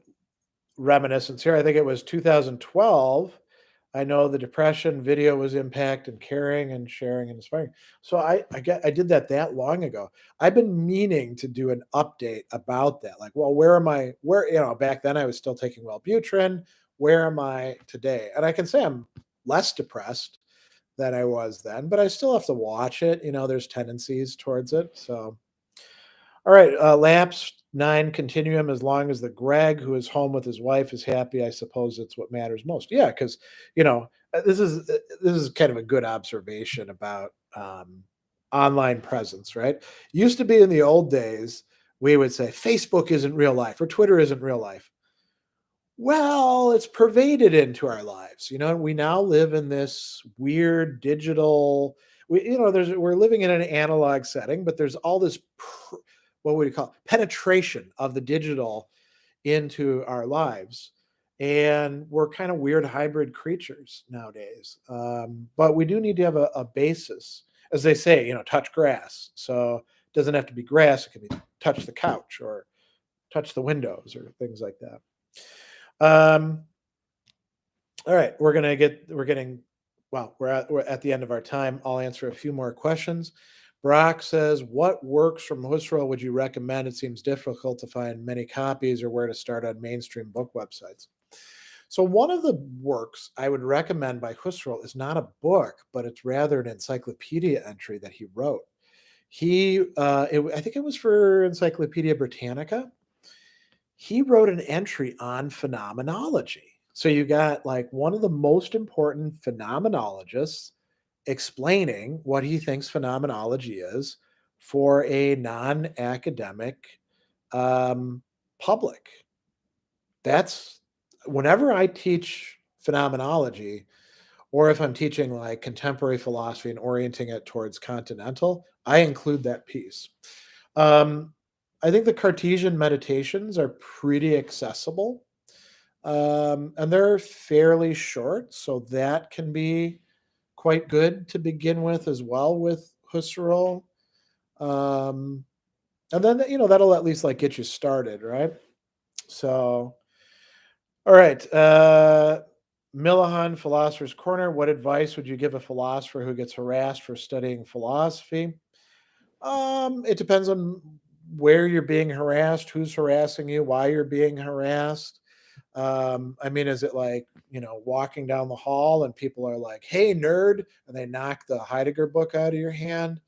reminiscence here. I think it was 2012. I know the depression video was impact and caring and sharing and inspiring. So I did that long ago. I've been meaning to do an update about that. Like, well, where am I? Where back then I was still taking Wellbutrin. Where am I today? And I can say I'm less depressed than I was then, but I still have to watch it. There's tendencies towards it. So all right, lapse 9 continuum as long as the Greg who is home with his wife is happy, I suppose it's what matters most. Yeah, because this is kind of a good observation about, online presence, right? Used to be in the old days, we would say Facebook isn't real life or Twitter isn't real life. Well, it's pervaded into our lives. We now live in this weird digital. We're living in an analog setting, but there's all this, what would you call it? Penetration of the digital into our lives, and we're kind of weird hybrid creatures nowadays. But we do need to have a basis, as they say. Touch grass. So it doesn't have to be grass; it can be touch the couch or touch the windows or things like that. Um, all right, we're at the end of our time. I'll answer a few more questions. Brock says, "What works from Husserl would you recommend? It seems difficult to find many copies or where to start on mainstream book websites." So one of the works I would recommend by Husserl is not a book, but it's rather an encyclopedia entry that he wrote. I think it was for Encyclopedia Britannica. He wrote an entry on phenomenology. So you got like one of the most important phenomenologists explaining what he thinks phenomenology is for a non-academic, um, public. That's whenever I teach phenomenology, or if I'm teaching like contemporary philosophy and orienting it towards continental, I include that piece. Um, I think the Cartesian meditations are pretty accessible, and they're fairly short, so that can be quite good to begin with as well with Husserl. Um, and then that'll at least like get you started, right? So, all right, Milahan, Philosopher's Corner. What advice would you give a philosopher who gets harassed for studying philosophy? It depends on where you're being harassed, who's harassing you, why you're being harassed. I mean, is it like, walking down the hall and people are like, "Hey, nerd," and they knock the Heidegger book out of your hand?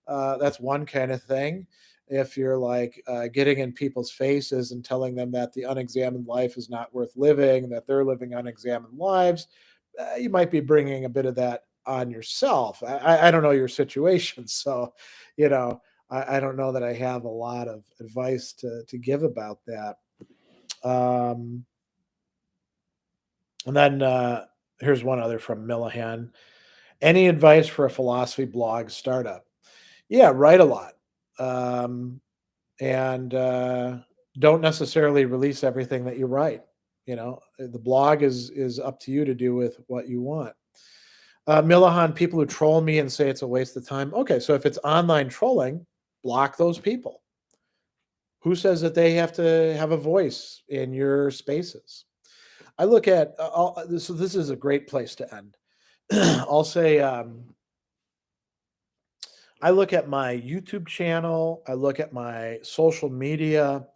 That's one kind of thing. If you're like, getting in people's faces and telling them that the unexamined life is not worth living, that they're living unexamined lives, you might be bringing a bit of that on yourself. I don't know your situation, so you know I don't know that I have a lot of advice to give about that. Um, and then here's one other from Millihan. Any advice for a philosophy blog startup? Yeah, write a lot. Um, and don't necessarily release everything that you write. The blog is up to you to do with what you want. Milahan, people who troll me and say it's a waste of time. Okay, so if it's online trolling, block those people. Who says that they have to have a voice in your spaces? I look at this. So this is a great place to end. I'll say, I look at my YouTube channel, I look at my social media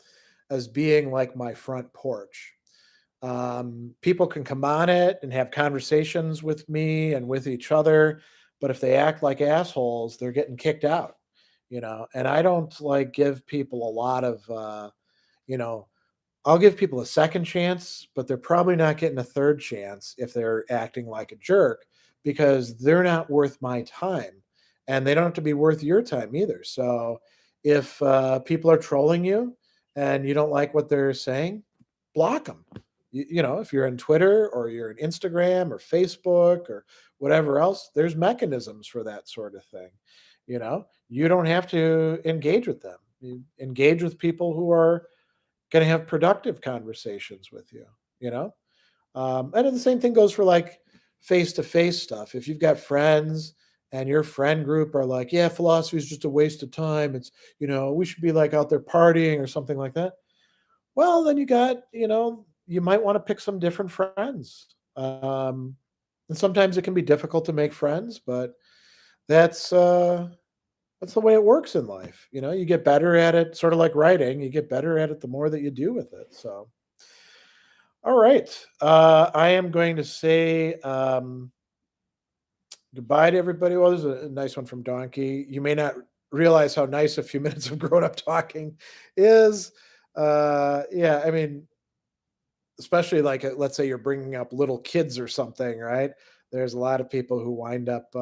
as being like my front porch. People can come on it and have conversations with me and with each other, but if they act like assholes, they're getting kicked out. And I don't like give people a lot of, you know, I'll give people a second chance, but they're probably not getting a third chance if they're acting like a jerk because they're not worth my time and they don't have to be worth your time either. So if people are trolling you and you don't like what they're saying, block them. If you're in Twitter or you're in Instagram or Facebook or whatever else, there's mechanisms for that sort of thing. You don't have to engage with them. You engage with people who are going to have productive conversations with you, you know? And then the same thing goes for like face to face stuff. If you've got friends and your friend group are like, yeah, philosophy is just a waste of time. We should be like out there partying or something like that. Well, then you might want to pick some different friends. And sometimes it can be difficult to make friends, but that's, uh, that's the way it works in life. You get better at it, sort of like writing. You get better at it the more that you do with it. So, all right. I am going to say goodbye to everybody. Well, this is a nice one from Donkey. You may not realize how nice a few minutes of grown up talking is. Yeah, I mean, especially like, let's say you're bringing up little kids or something, right? There's a lot of people who wind up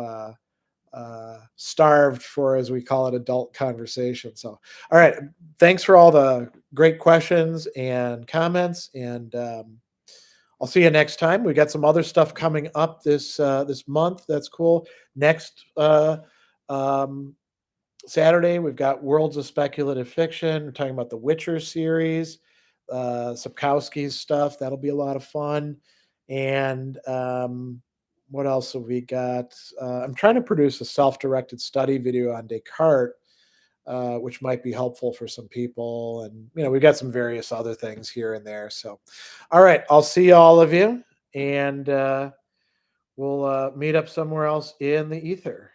starved for, as we call it, adult conversation. So, all right. Thanks for all the great questions and comments. And I'll see you next time. We got some other stuff coming up this month. That's cool. Next um, Saturday, we've got Worlds of Speculative Fiction. We're talking about the Witcher series, Sapkowski's stuff. That'll be a lot of fun. And what else have we got? I'm trying to produce a self-directed study video on Descartes, which might be helpful for some people. And we've got some various other things here and there. So, all right, I'll see all of you, and we'll meet up somewhere else in the ether.